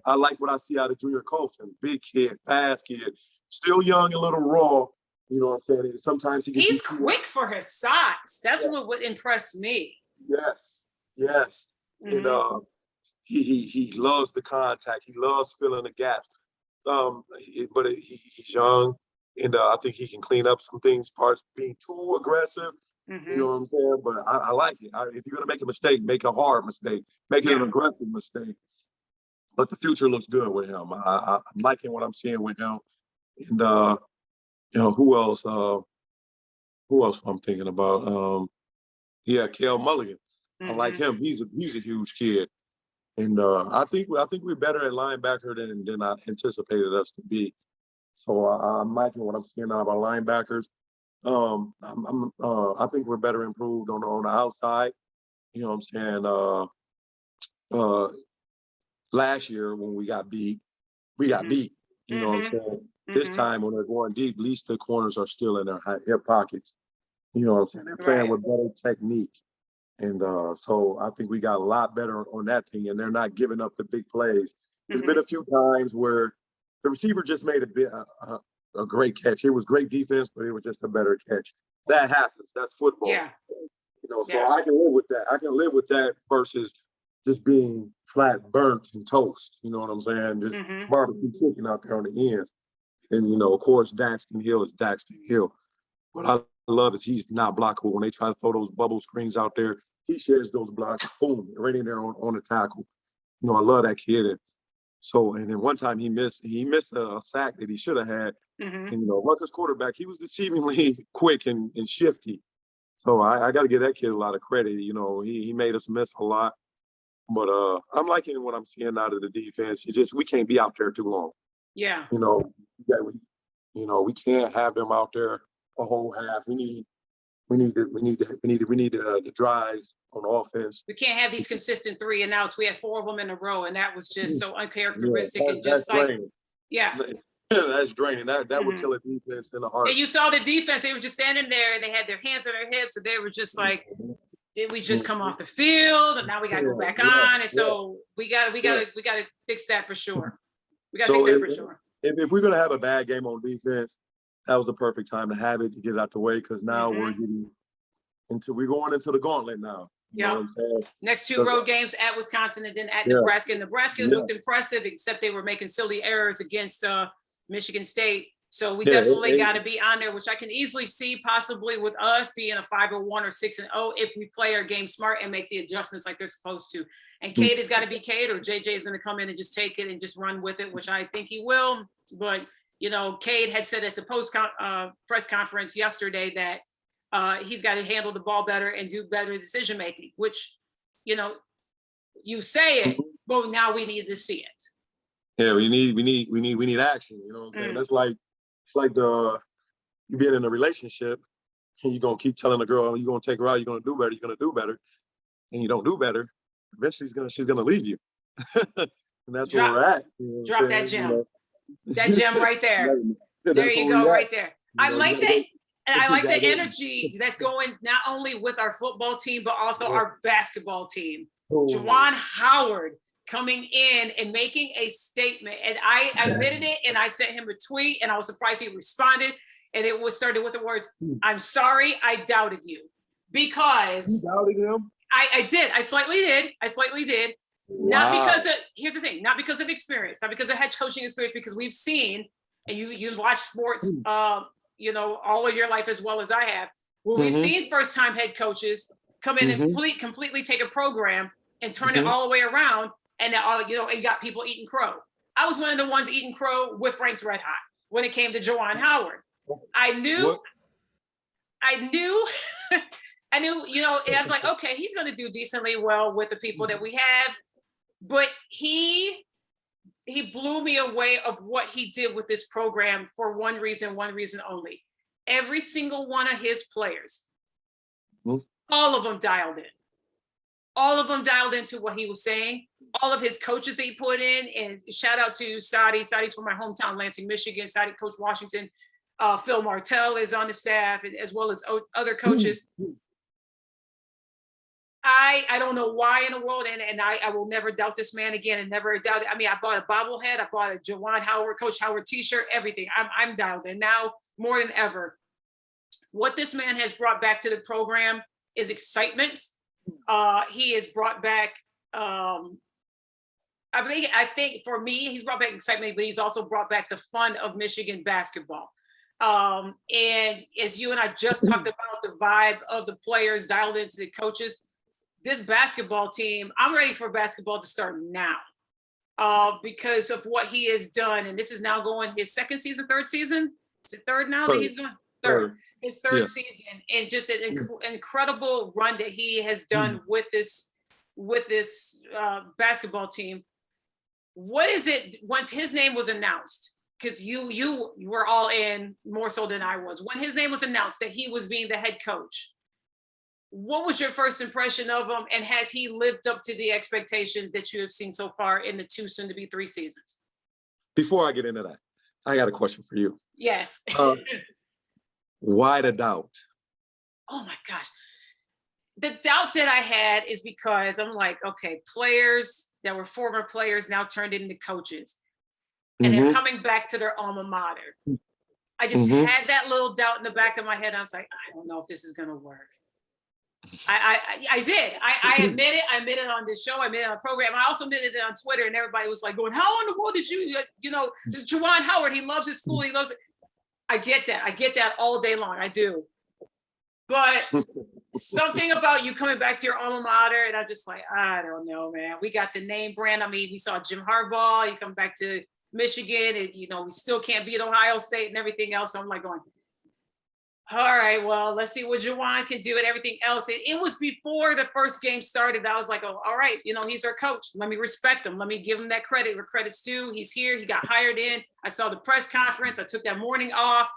I like what I see out of Junior Colton. Big kid, fast kid, still young and a little raw. You know what I'm saying? Sometimes he's quick for his size. That's what would impress me. Yes. And he loves the contact. He loves filling the gaps. But he's young, and I think he can clean up some things, parts being too aggressive. You know what I'm saying? But I like it. If you're gonna make a mistake, make a hard mistake. Make it an aggressive mistake. But the future looks good with him. I'm liking what I'm seeing with him. And who else? Who else I'm thinking about? Kel Mulligan. I like him. He's a huge kid. And I think we're better at linebacker than I anticipated us to be. So I'm liking what I'm seeing out of our linebackers. I think we're better improved on the outside. You know what I'm saying? Last year when we got beat, we got beat. You know what I'm saying? This time when they're going deep, at least the corners are still in their hip pockets. You know what I'm saying? They're playing with better technique. And so I think we got a lot better on that thing, and they're not giving up the big plays. There's been a few times where the receiver just made a great catch. It was great defense, but it was just a better catch. That happens. That's football. Yeah. So I can live with that. I can live with that versus just being flat burnt and toast. You know what I'm saying? Just barbecue chicken out there on the ends. And, you know, of course, Daxton Hill is Daxton Hill. What I love is he's not blockable. When they try to throw those bubble screens out there, he shares those blocks, boom, right in there on the tackle. You know, I love that kid. And then one time he missed a sack that he should have had. And, you know, Rutgers quarterback, he was deceivingly quick and shifty. So I got to give that kid a lot of credit. You know, he made us miss a lot. But I'm liking what I'm seeing out of the defense. We can't be out there too long. Yeah. You know, we can't have them out there a whole half. We need the drives on offense. We can't have these consistent 3 and outs. We had 4 of them in a row, and that was just so uncharacteristic and just like, draining. Yeah, that's draining. That would kill a defense in the heart. And you saw the defense; they were just standing there, and they had their hands on their hips, and they were just like, "Did we just come off the field? And now we got to go back on." And so we got to fix that for sure. We got to fix that for sure. If we're gonna have a bad game on defense, that was the perfect time to have it, to get it out the way, because now we're going into the gauntlet now. You know what I'm saying? Next 2 road games at Wisconsin and then at Nebraska. Nebraska looked impressive, except they were making silly errors against Michigan State. So we definitely got to be on there, which I can easily see possibly with us being a 5-1 or 6-0 if we play our game smart and make the adjustments like they're supposed to. And Cade has got to be Cade, or JJ is going to come in and just take it and just run with it, which I think he will. But you know, Cade had said at the press conference yesterday that he's got to handle the ball better and do better decision making, which, you know, you say it, but now we need to see it. Yeah, we need action. You know what I'm saying? It's like you being in a relationship and you're gonna keep telling the girl you're gonna take her out, you're gonna do better, and you don't do better. Eventually, she's gonna leave you, and that's where we're at. You know drop that gem. You know? That gem right there. There you go, right there. I like that. And I like the energy that's going not only with our football team, but also our basketball team. Juwan Howard coming in and making a statement. And I admitted it, and I sent him a tweet, and I was surprised he responded. And it was started with the words, "I'm sorry, I doubted you." Because you doubted him? I did. I slightly did. Wow. Not because of, here's the thing, not because of experience, not because of head coaching experience, because we've seen, and you watch sports, you know, all of your life as well as I have, where we've seen first-time head coaches come in and completely take a program and turn it all the way around, and you know, and got people eating crow. I was one of the ones eating crow with Frank's Red Hot when it came to Juwan Howard. I knew, you know, and I was like, okay, he's going to do decently well with the people that we have. But he blew me away of what he did with this program for one reason only. Every single one of his players, all of them dialed in. All of them dialed into what he was saying. All of his coaches that he put in, and shout out to Sadi. Sadi's from my hometown, Lansing, Michigan. Sadi, Coach Washington. Phil Martell is on the staff, and as well as other coaches. I don't know why in the world, and I will never doubt this man again, and never doubt it. I mean, I bought a bobblehead, I bought a Juwan Howard, Coach Howard t-shirt, everything. I'm dialed in now more than ever. What this man has brought back to the program is excitement. He has brought back, I think for me, he's brought back excitement, but he's also brought back the fun of Michigan basketball. And as you and I just talked about the vibe of the players dialed into the coaches, this basketball team, I'm ready for basketball to start now because of what he has done. And this is now going his third season? Is it third now that he's going? Third. His third season. And just an incredible run that he has done with this basketball team. What is it, once his name was announced, because you were all in more so than I was, when his name was announced that he was being the head coach, what was your first impression of him, and has he lived up to the expectations that you have seen so far in the 2 soon to be 3 seasons? Before I get into that, I got a question for you. Yes. Why the doubt? Oh my gosh. The doubt that I had is because I'm like, okay, players that were former players now turned into coaches, and they're coming back to their alma mater. I just had that little doubt in the back of my head. I was like, I don't know if this is going to work. I did. I admit it. I admit it on this show. I admit it on the program. I also admitted it on Twitter, and everybody was like going, how in the world did you know, this is Juwan Howard. He loves his school. He loves it. I get that. I get that all day long. I do. But something about you coming back to your alma mater, and I'm just like, I don't know, man. We got the name brand. I mean, we saw Jim Harbaugh. You come back to Michigan, and, you know, we still can't beat Ohio State and everything else. So I'm like going, all right, well, let's see what Juwan can do and everything else. It was before the first game started. I was like, oh, all right, you know, he's our coach. Let me respect him. Let me give him that credit where credit's due. He's here. He got hired in. I saw the press conference. I took that morning off,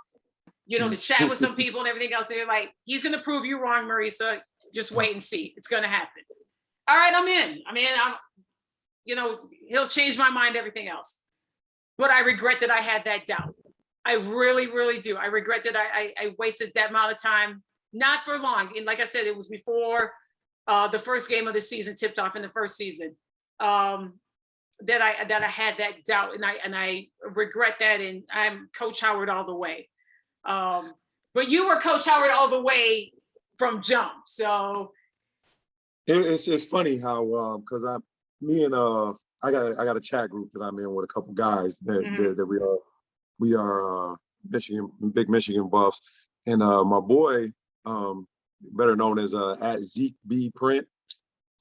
you know, to chat with some people and everything else. They're like, he's going to prove you wrong, Marisa. Just wait and see. It's going to happen. All right, I'm in. I mean, you know, he'll change my mind, everything else. But I regret that I had that doubt. I really, really do. I regret that I wasted that amount of time, not for long. And like I said, it was before the first game of the season tipped off in the first season that I had that doubt, and I regret that. And I'm Coach Howard all the way. But you were Coach Howard all the way from jump. So it's funny how because I got a chat group that I'm in with a couple guys that we are big Michigan buffs, and my boy, better known as at Zeke B Print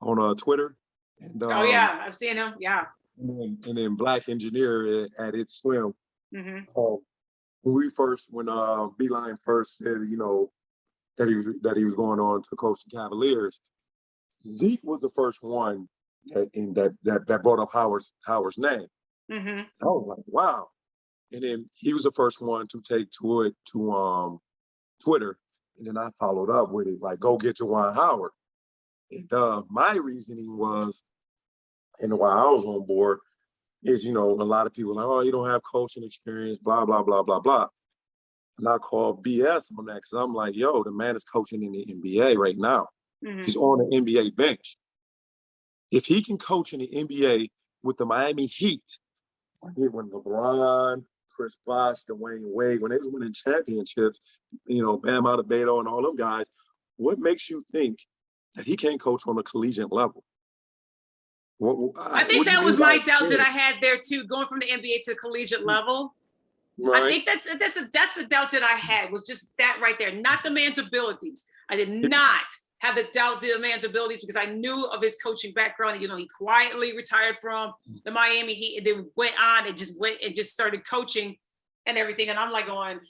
on Twitter. And, oh yeah, I've seen him. Yeah. And then Black Engineer at It's Swim. So when Beeline first said, you know, that he was going on to coach the Cavaliers, Zeke was the first one that brought up Howard's name. I was like, wow. And then he was the first one to take to it to Twitter. And then I followed up with it, like, go get Juwan Howard. And my reasoning was, and why I was on board, is, you know, a lot of people are like, oh, you don't have coaching experience, blah, blah, blah, blah, blah. And I call BS on that because I'm like, yo, the man is coaching in the NBA right now. He's on the NBA bench. If he can coach in the NBA with the Miami Heat, when LeBron, Chris Bosh, Dwayne Wade, when they was winning championships, you know, Bam Adebayo and all them guys, what makes you think that he can't coach on a collegiate level? I think that was my doubt that I had there too, going from the NBA to the collegiate level. Right. I think that's the doubt that I had, was just that right there, not the man's abilities. I did not have the doubt the man's abilities because I knew of his coaching background. You know, he quietly retired from the Miami Heat and then went on and just started coaching and everything. And I'm like going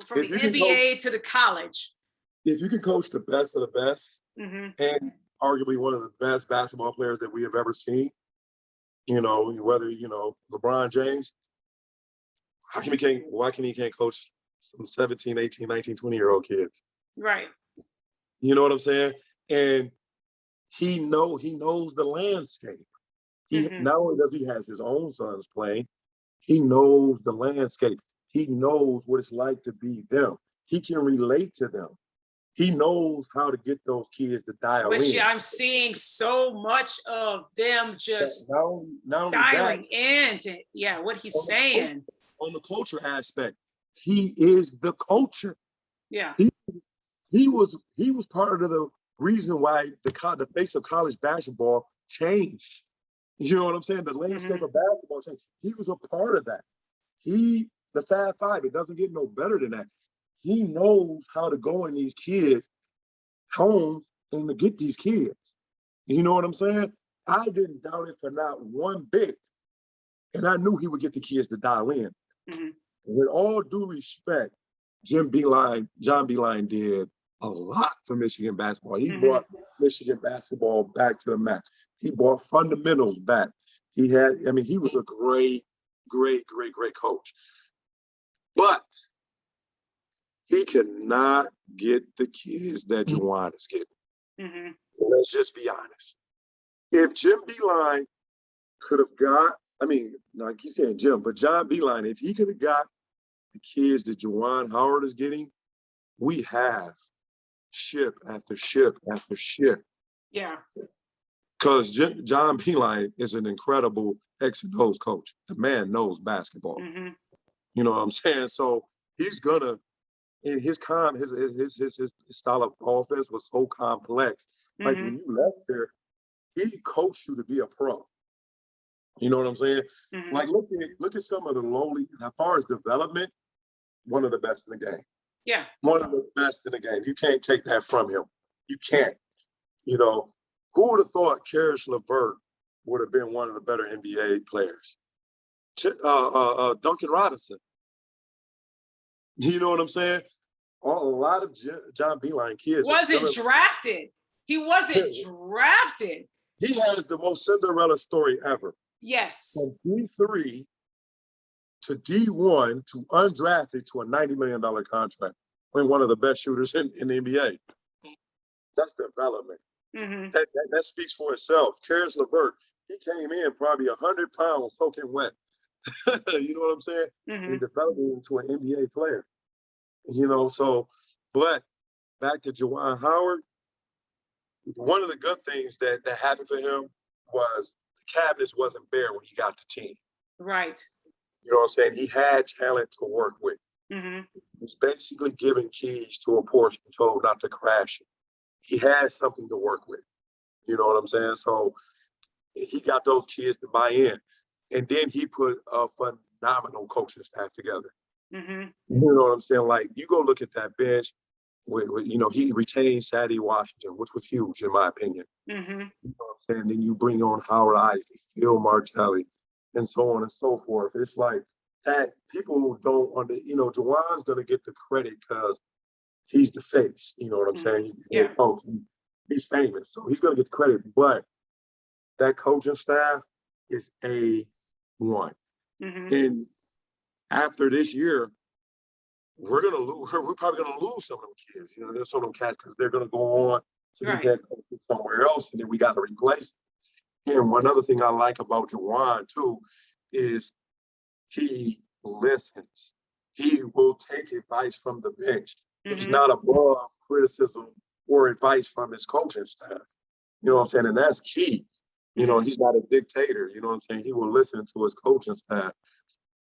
from the NBA to the college. If you can coach the best of the best and arguably one of the best basketball players that we have ever seen, you know, whether, you know, LeBron James, why can he can't coach some 17, 18, 19, 20-year-old kids? Right. You know what I'm saying? And he knows the landscape. Not only does he have his own sons playing, he knows the landscape. He knows what it's like to be them. He can relate to them. He knows how to get those kids to dial in. Which I'm seeing so much of them just dialing into what he's saying. On the culture aspect, he is the culture. Yeah. He was part of the reason why the face of college basketball changed. You know what I'm saying? The landscape of basketball changed. He was a part of that. The Fab Five, it doesn't get no better than that. He knows how to go in these kids' homes and to get these kids. You know what I'm saying? I didn't doubt it for not one bit. And I knew he would get the kids to dial in. With all due respect, John Beeline did a lot for Michigan basketball. He brought Michigan basketball back to the match. He brought fundamentals back. He was a great coach. But he cannot get the kids that Juwan is getting. Let's just be honest. If Jim Beeline could have got, I keep saying Jim, but John Beeline, if he could have got the kids that Juwan Howard is getting, we have ship after ship after ship. Yeah. Because John Beeline is an incredible X and O's coach. The man knows basketball. You know what I'm saying? So he's gonna and his style of offense was so complex. Like when you left there, he coached you to be a pro. You know what I'm saying? Like look at some of the lowly, as far as development, one of the best in the game. Yeah. One of the best in the game. You can't take that from him. You can't. You know, who would have thought Karis LeVert would have been one of the better NBA players? Duncan Robinson. You know what I'm saying? A lot of John Beeline kids wasn't drafted. He wasn't drafted. He has the most Cinderella story ever. Yes. From D3 to D1 to undrafted to a $90 million contract. Playing one of the best shooters in the NBA. That's development. That speaks for itself. Karis LeVert, he came in probably 100 pounds soaking wet. You know what I'm saying? And developed into an NBA player. You know, so, but back to Juwan Howard, one of the good things that happened for him was the cabinets wasn't bare when he got the team. Right. You know what I'm saying? He had talent to work with. He's basically giving keys to a Porsche and told not to crash it. He had something to work with. You know what I'm saying? So he got those kids to buy in. And then he put a phenomenal coaching staff together. You know what I'm saying? Like, you go look at that bench. You know, he retained Sadie Washington, which was huge in my opinion. You know what I'm saying? Then you bring on Howard Isaac, Phil Martelli, and so on and so forth. It's like that people don't you know, Juwan's gonna get the credit because he's the face. You know what I'm saying? He's the head coach. He's famous, so he's gonna get the credit. But that coaching staff is A1. And after this year, we're probably gonna lose some of them kids. You know, there's some of them cats because they're gonna go on to be head coaches somewhere else, and then we got to replace them. And one other thing I like about Juwan too is he listens. He will take advice from the bench. He's not above criticism or advice from his coaching staff. You know what I'm saying? And that's key. You know, he's not a dictator. You know what I'm saying? He will listen to his coaching staff,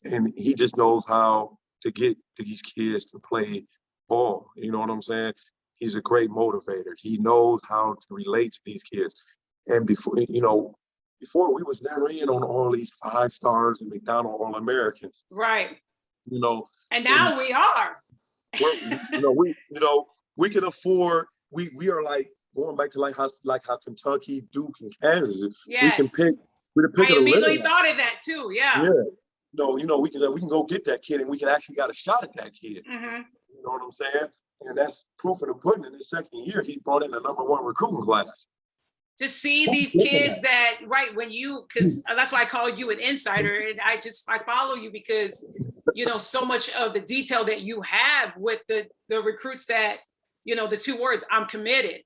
and he just knows how to get these kids to play ball. You know what I'm saying? He's a great motivator. He knows how to relate to these kids. And before we was never in on all these 5 stars and McDonald All-Americans. Right. You know. And now we are. We can afford. We are like going back to like how Kentucky, Duke, and Kansas. Yes. We can pick. I immediately thought of that too. Yeah. Yeah. No, you know, we can go get that kid, and we can actually got a shot at that kid. You know what I'm saying? And that's proof of the pudding. In his second year, he brought in the #1 recruiting class. To see these kids that, because that's why I call you an insider, and I follow you because, you know, so much of the detail that you have with the recruits that, you know, the 2 words, I'm committed.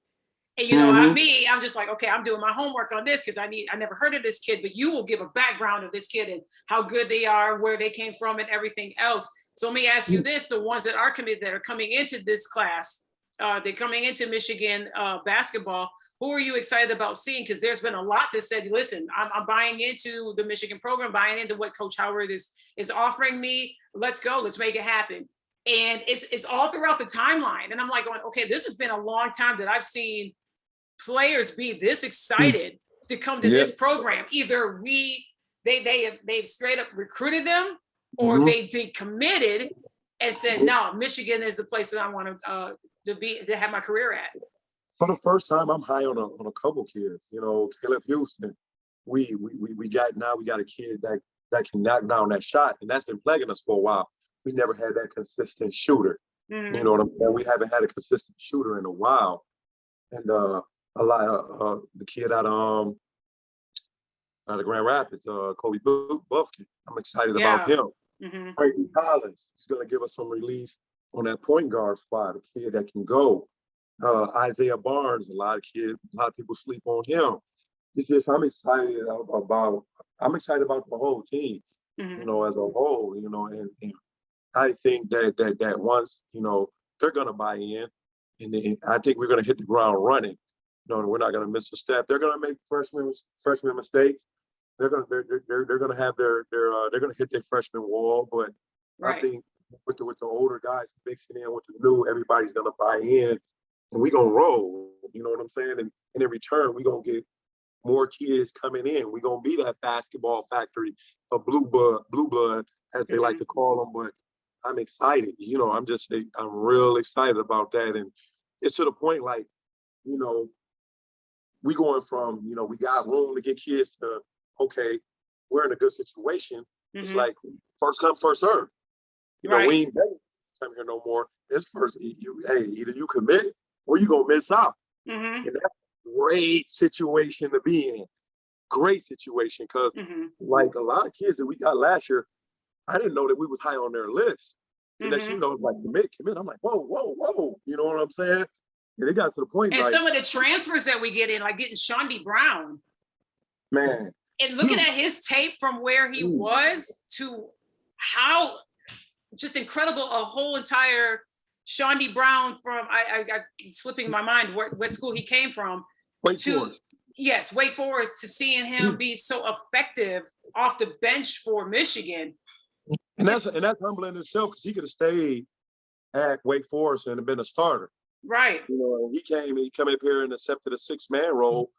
And, you know, I'm just like, okay, I'm doing my homework on this because I never heard of this kid, but you will give a background of this kid and how good they are, where they came from and everything else. So let me ask you this, the ones that are committed, that are coming into this class, they're coming into Michigan basketball, who are you excited about seeing? Because there's been a lot that said, listen, I'm buying into the Michigan program, buying into what Coach Howard is offering me. Let's go, let's make it happen. And it's all throughout the timeline. And I'm like going, okay, this has been a long time that I've seen players be this excited to come to this program. Either they've straight up recruited them, or they decommitted and said, no, Michigan is the place that I want to have my career at. For the first time, I'm high on a couple kids. You know, Caleb Houston. We got a kid that can knock down that shot, and that's been plaguing us for a while. We never had that consistent shooter. You know what I'm saying? We haven't had a consistent shooter in a while. And a lot of the kid out of Grand Rapids, Kobe Buffkin. I'm excited about him. Brayden Collins, he's going to give us some release on that point guard spot, a kid that can go. Isaiah Barnes, a lot of people sleep on him. It's just I'm excited about the whole team, you know, as a whole, you know, and I think that once, you know, they're going to buy in, and I think we're going to hit the ground running. You know, we're not going to miss a step. They're going to make freshman mistakes. They're going to have they're going to hit their freshman wall, but I think with the older guys mixing in with the new, everybody's gonna buy in, and we gonna roll. You know what I'm saying? And in return, we gonna get more kids coming in. We gonna be that basketball factory of blue blood, as they like to call them. But I'm excited. You know, I'm real excited about that, and it's to the point like, you know, we going from, you know, we got room to get kids to, okay, we're in a good situation. It's like first come, first serve. You know, we ain't come here no more. It's first, either you commit or you gonna miss out. And that's a great situation to be in. Great situation, because like a lot of kids that we got last year, I didn't know that we was high on their list. And next you know, like commit. I'm like, whoa. You know what I'm saying? And it got to the point. And like, some of the transfers that we get in, like getting Shawnee Brown. Man. And looking at his tape from where he was to how just incredible a whole entire Shawnee Brown from, I got slipping my mind what school he came from. Wake Forest. Yes, Wake Forest, to seeing him be so effective off the bench for Michigan. And that's humbling in itself, because he could have stayed at Wake Forest and have been a starter. Right. You know, he came up here and accepted a 6-man role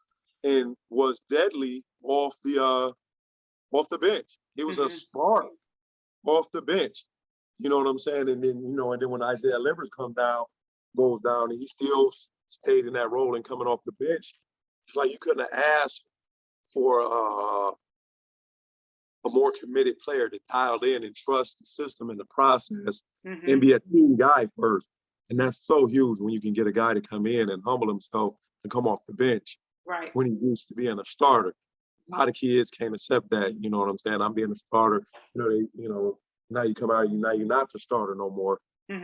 and was deadly off the bench. He was a spark off the bench. You know what I'm saying? And then, you know, and then when Isaiah Livers goes down, and he still stayed in that role and coming off the bench. It's like you couldn't have asked for a more committed player that dialed in and trust the system and the process and be a team guy first. And that's so huge when you can get a guy to come in and humble himself and come off the bench. Right. When he used to being a starter. A lot of kids can't accept that. You know what I'm saying? I'm being a starter. You know, now you come out, now you're not the starter no more.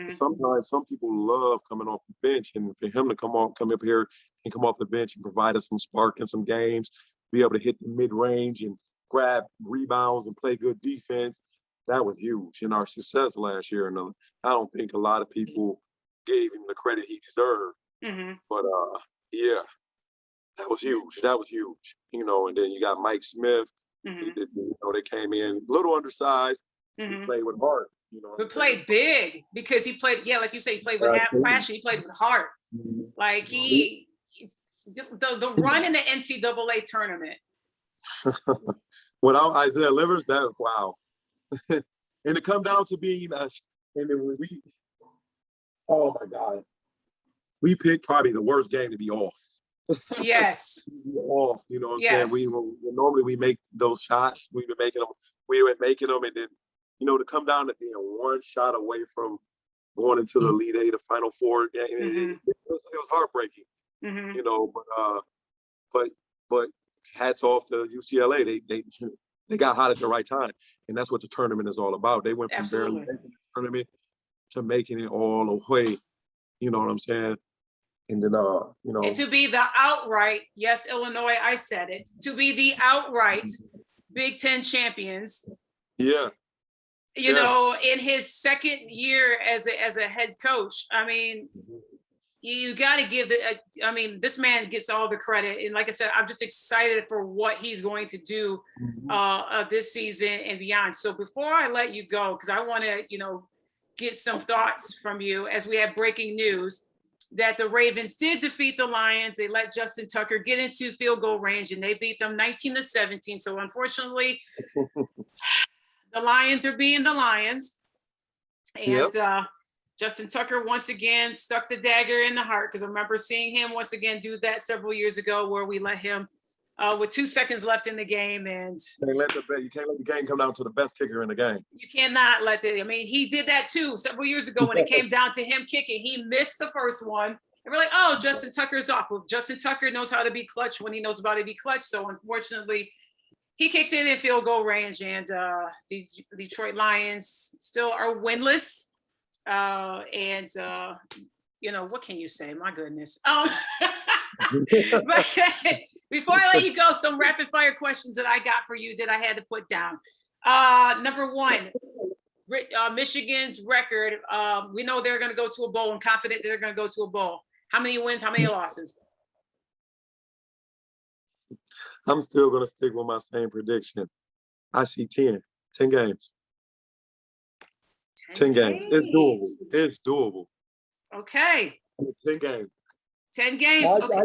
Sometimes some people love coming off the bench, and for him to come up here and come off the bench and provide us some spark in some games, be able to hit the mid-range and grab rebounds and play good defense, that was huge in our success last year. And I don't think a lot of people gave him the credit he deserved. But yeah, that was huge. You know, and then you got Mike Smith. You know, they came in a little undersized. He played with heart. You know, but played big, because he played, like you say, he played with passion. He played with heart. Like the run in the NCAA tournament. Without Isaiah Livers, that was wow. And to come down to being us, and then when oh my God, we picked probably the worst game to be off. Yes. Off, you know what I'm saying? Normally we make those shots. We were making them, and then, you know, to come down to being one shot away from going into the Elite Eight, the Final Four game, it was heartbreaking. You know, but hats off to UCLA. They got hot at the right time, and that's what the tournament is all about. They went from barely making the tournament to making it all the way. You know what I'm saying? And then, you know, and to be the outright, yes, Illinois, I said it, to be the outright Big Ten champions. Yeah. You know, in his second year as a head coach, I mean, you got to give this man gets all the credit. And like I said, I'm just excited for what he's going to do this season and beyond. So before I let you go, because I want to, you know, get some thoughts from you as we have breaking news that the Ravens did defeat the Lions. They let Justin Tucker get into field goal range and they beat them 19-17. So unfortunately, the Lions are being the Lions. And Justin Tucker once again stuck the dagger in the heart, because I remember seeing him once again do that several years ago, where we let him with 2 seconds left in the game. And you can't let the game come down to the best kicker in the game. You cannot let it. I mean, he did that too several years ago when it came down to him kicking. He missed the first one. And we're like, oh, Justin Tucker's off. Well, Justin Tucker knows how to be clutch when he knows about to be clutch. So unfortunately, he kicked it in field goal range, and the Detroit Lions still are winless. You know, what can you say? My goodness. But before I let you go, some rapid fire questions that I got for you that I had to put down. Number one, Michigan's record. We know they're going to go to a bowl. I'm confident they're going to go to a bowl. How many wins? How many losses? I'm still going to stick with my same prediction. I see 10 games. 10 games. It's doable. It's doable. Okay. 10 games. 10 games. Okay. I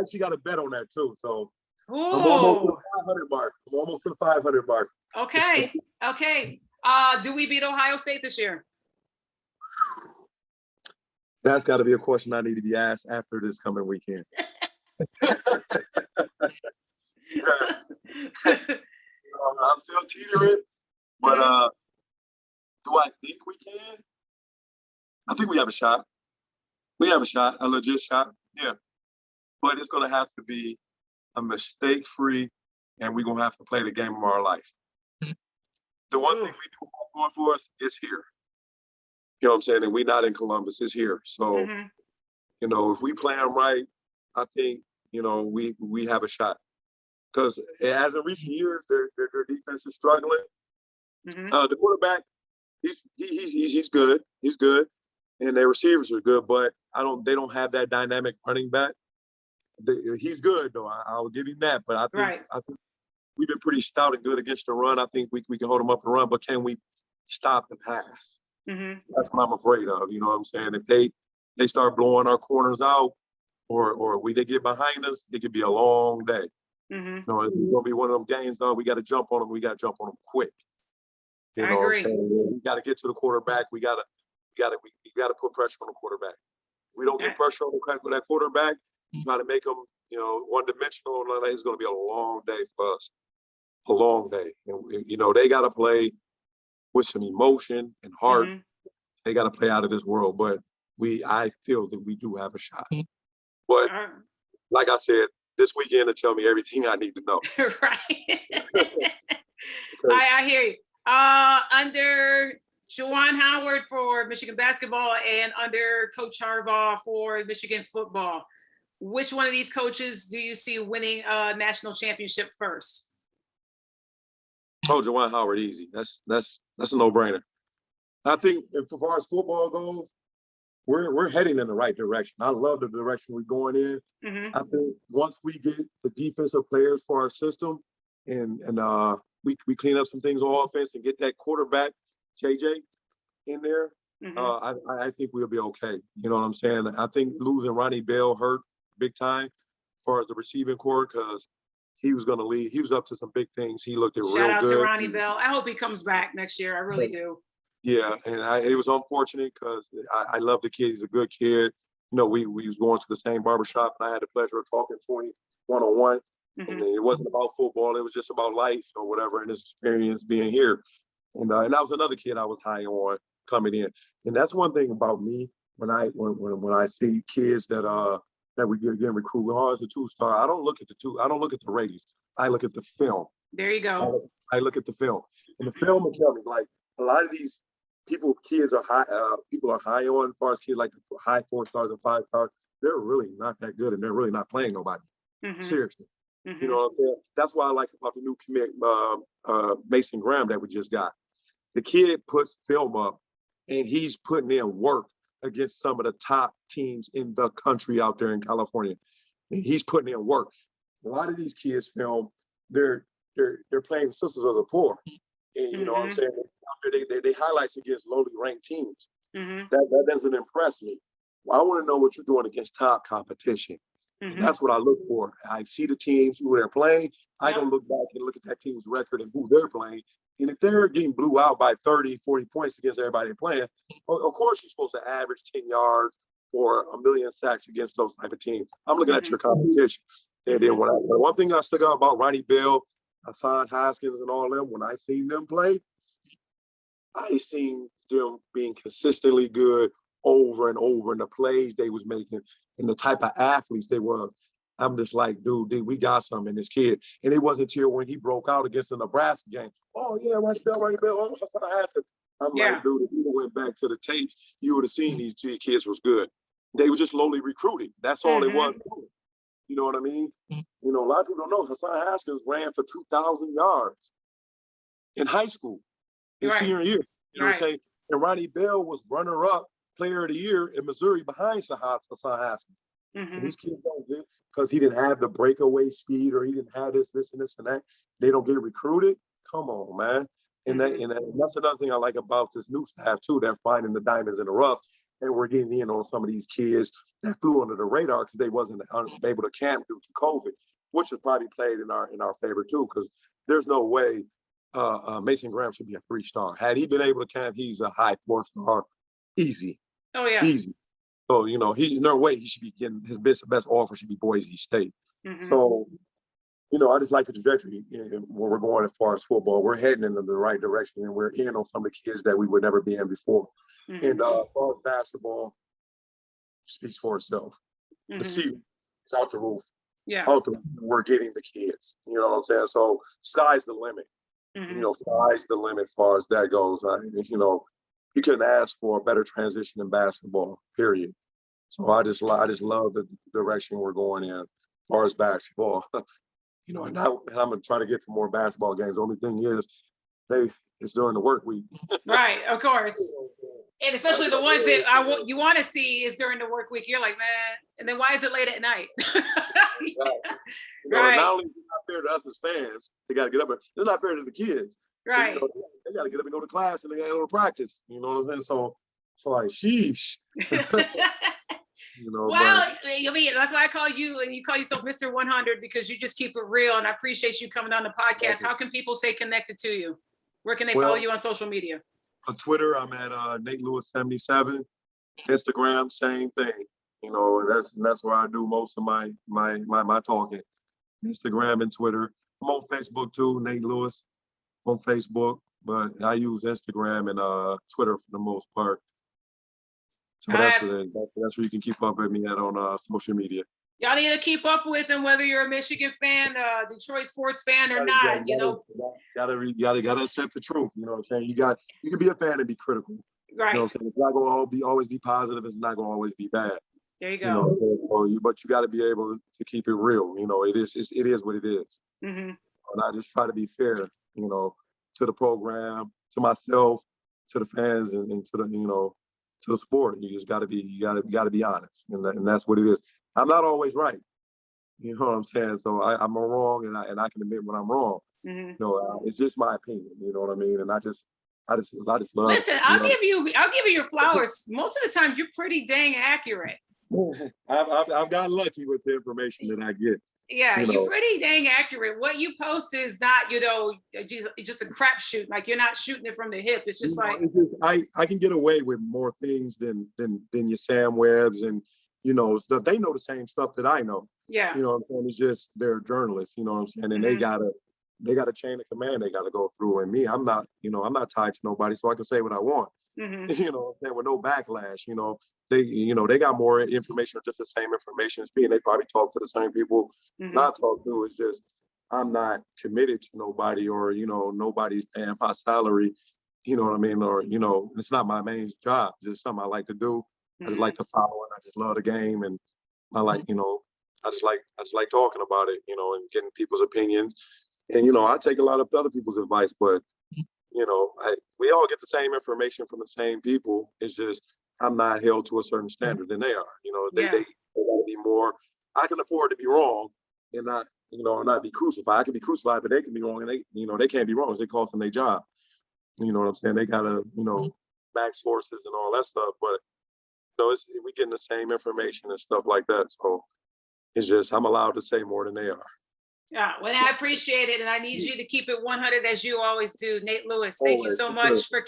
actually got a bet on that too. So Ooh. I'm almost to the 500 mark. I'm almost to the 500 mark. Okay. Okay. Do we beat Ohio State this year? That's got to be a question I need to be asked after this coming weekend. I'm still teetering, but do I think we can? I think we have a shot. We have a shot, a legit shot, yeah. But it's going to have to be a mistake-free, and we're going to have to play the game of our life. The one thing we do have going for us is here. You know what I'm saying? And we're not in Columbus, it's here. So, you know, if we play them right, I think, you know, we have a shot. Because as in recent years, their defense is struggling. The quarterback, he's good. He's good. And their receivers are good, but they don't have that dynamic running back. He's good though. I'll give him that. But I think we've been pretty stout and good against the run. I think we can hold them up and run, but can we stop the pass? That's what I'm afraid of. You know what I'm saying? If they start blowing our corners out, or they get behind us, it could be a long day. You know, it's gonna be one of them games though. We got to jump on them. We got to jump on them quick. You know what I'm saying? We got to get to the quarterback. We got to put pressure on the quarterback. If we don't get pressure on that quarterback, try to make them, you know, one-dimensional, it's going to be a long day for us. A long day. And, you know, they got to play with some emotion and heart. They got to play out of this world. But I feel that we do have a shot. But like I said, this weekend will tell me everything I need to know. I hear you. Under Juwan Howard for Michigan basketball and under Coach Harbaugh for Michigan football, which one of these coaches do you see winning a national championship first? Oh, Juwan Howard, easy. That's a no-brainer. I think as far as football goes, we're heading in the right direction. I love the direction we're going in. I think once we get the defensive players for our system and we clean up some things on offense and get that quarterback, JJ, in there, I think we'll be okay. You know what I'm saying? I think losing Ronnie Bell hurt big time as far as the receiving core because he was going to lead. He was up to some big things. He looked at real good. Shout out to Ronnie Bell. I hope he comes back next year. I really do. Yeah, and it was unfortunate because I love the kid. He's a good kid. You know, we was going to the same barbershop, and I had the pleasure of talking to him one-on-one. And it wasn't about football. It was just about life or whatever and his experience being here. And that was another kid I was high on coming in. And that's one thing about me when I see kids that we get recruited. Oh, it's a two-star. I don't look at the ratings. I look at the film. There you go. I look at the film. And the film will tell me, like, a lot of these kids are high, people are high on as far as kids like the high 4 stars and 5 stars. They're really not that good and they're really not playing nobody. Seriously. You know what I'm saying? That's why I like about the new commit, Mason Graham that we just got. The kid puts film up and he's putting in work against some of the top teams in the country out there in California. And he's putting in work. A lot of these kids film, they're playing Sisters of the Poor. And you know what I'm saying? They highlights against lowly ranked teams. That doesn't impress me. Well, I want to know what you're doing against top competition. And that's what I look for. I see the teams who they're playing. I can look back and look at that team's record and who they're playing. And if they're getting blew out by 30, 40 points against everybody they're playing, of course you're supposed to average 10 yards or a million sacks against those type of teams. I'm looking at your competition. And then one thing I stuck out about Ronnie Bell, Hassan Haskins, and all of them, when I seen them play, I seen them being consistently good over and over in the plays they was making and the type of athletes they were. I'm just like, dude, we got something in this kid. And it wasn't until when he broke out against the Nebraska game. Oh, yeah, Ronnie Bell. Oh, Hassan Haskins. I'm like, dude, if you went back to the tapes, you would have seen these kids was good. They were just lowly recruited. That's all it was. You know what I mean? You know, a lot of people don't know Hassan Haskins ran for 2,000 yards in high school, his senior year. You know what I'm saying? And Ronnie Bell was runner-up player of the year in Missouri behind Hassan Haskins. And these kids don't get, because he didn't have the breakaway speed or he didn't have this and that. They don't get recruited. Come on, man. And that's another thing I like about this new staff too. They're finding the diamonds in the rough, and we're getting in on some of these kids that flew under the radar because they wasn't able to camp due to COVID, which has probably played in our favor too. Because there's no way Mason Graham should be a 3-star. Had he been able to camp, he's a high 4-star, easy. Oh yeah, easy. So there's no way he should be getting his best offer should be Boise State. So. I just like the trajectory where we're going as far as football. We're heading in the right direction, and we're in on some of the kids that we would never be in before. And as far as basketball, speaks for itself. The ceiling is out the roof. Yeah. Out the roof. We're getting the kids. You know what I'm saying? So sky's the limit. Sky's the limit as far as that goes. You couldn't ask for a better transition in basketball, period. So I just love the direction we're going in as far as basketball. And I'm gonna try to get to more basketball games. The only thing is, it's during the work week. Right, of course. And especially the ones that you want to see is during the work week. You're like, man, and then why is it late at night? Right. Not only is it not fair to us as fans, they got to get up. It's not fair to the kids. Right. They got to get up and go to class, and they got to go to practice. You know what I'm saying? So like, sheesh. Well, I mean, that's why I call you, and you call yourself Mr. 100 because you just keep it real, and I appreciate you coming on the podcast. How can people stay connected to you? Where can they follow you on social media? On Twitter, I'm at Nate Lewis 77. Instagram, same thing. That's where I do most of my talking. Instagram and Twitter. I'm on Facebook too, Nate Lewis on Facebook, but I use Instagram and Twitter for the most part. So that's where you can keep up with me on social media. Y'all need to keep up with him, whether you're a Michigan fan, Detroit sports fan or not. Gotta accept the truth. You know what I'm saying? You can be a fan and be critical. Right. You know what I'm saying? It's not gonna always be positive. It's not gonna always be bad. There you go. But you got to be able to keep it real. It is what it is. And I just try to be fair. To the program, to myself, to the fans, and to the to the sport. You just got to be honest, and that's what it is. I'm not always right. You know what I'm saying? So I'm wrong, and I can admit when I'm wrong. It's just my opinion. You know what I mean? And I just love. Listen, I'll give you your flowers. Most of the time, you're pretty dang accurate. I've gotten lucky with the information that I get. Yeah, you're pretty dang accurate. What you post is not, just a crapshoot. Like you're not shooting it from the hip. It's just I can get away with more things than your Sam Webbs and stuff. They know the same stuff that I know. Yeah. You know what I'm saying? It's just they're journalists. You know what I'm saying? And they got a chain of command they got to go through. And me, I'm not tied to nobody, so I can say what I want. You know what I'm saying? With no backlash. They got more information, or just the same information as me, and they probably talk to the same people I talk to. It's just I'm not committed to nobody, or nobody's paying my salary. You know what I mean? Or it's not my main job. It's just something I like to do. I just like to follow, and I just love the game, and I like I just like talking about it, and getting people's opinions. And I take a lot of other people's advice, but we all get the same information from the same people. It's just I'm not held to a certain standard than they are. They got to be more. I can afford to be wrong and not be crucified. I can be crucified, but they can be wrong, and they can't be wrong. It's cost them their job. You know what I'm saying? They gotta back sources and all that stuff. But we getting the same information and stuff like that. So it's just I'm allowed to say more than they are. Yeah, well, I appreciate it, and I need you to keep it 100 as you always do, Nate Lewis. Thank you so much for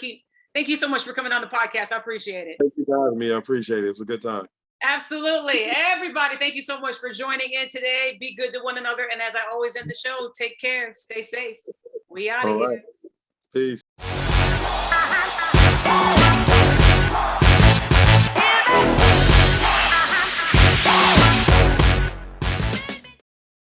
coming on the podcast. I appreciate it. Thank you for having me. I appreciate it. It was a good time. Absolutely, everybody. Thank you so much for joining in today. Be good to one another, and as I always end the show, take care, stay safe. We out of here. Peace.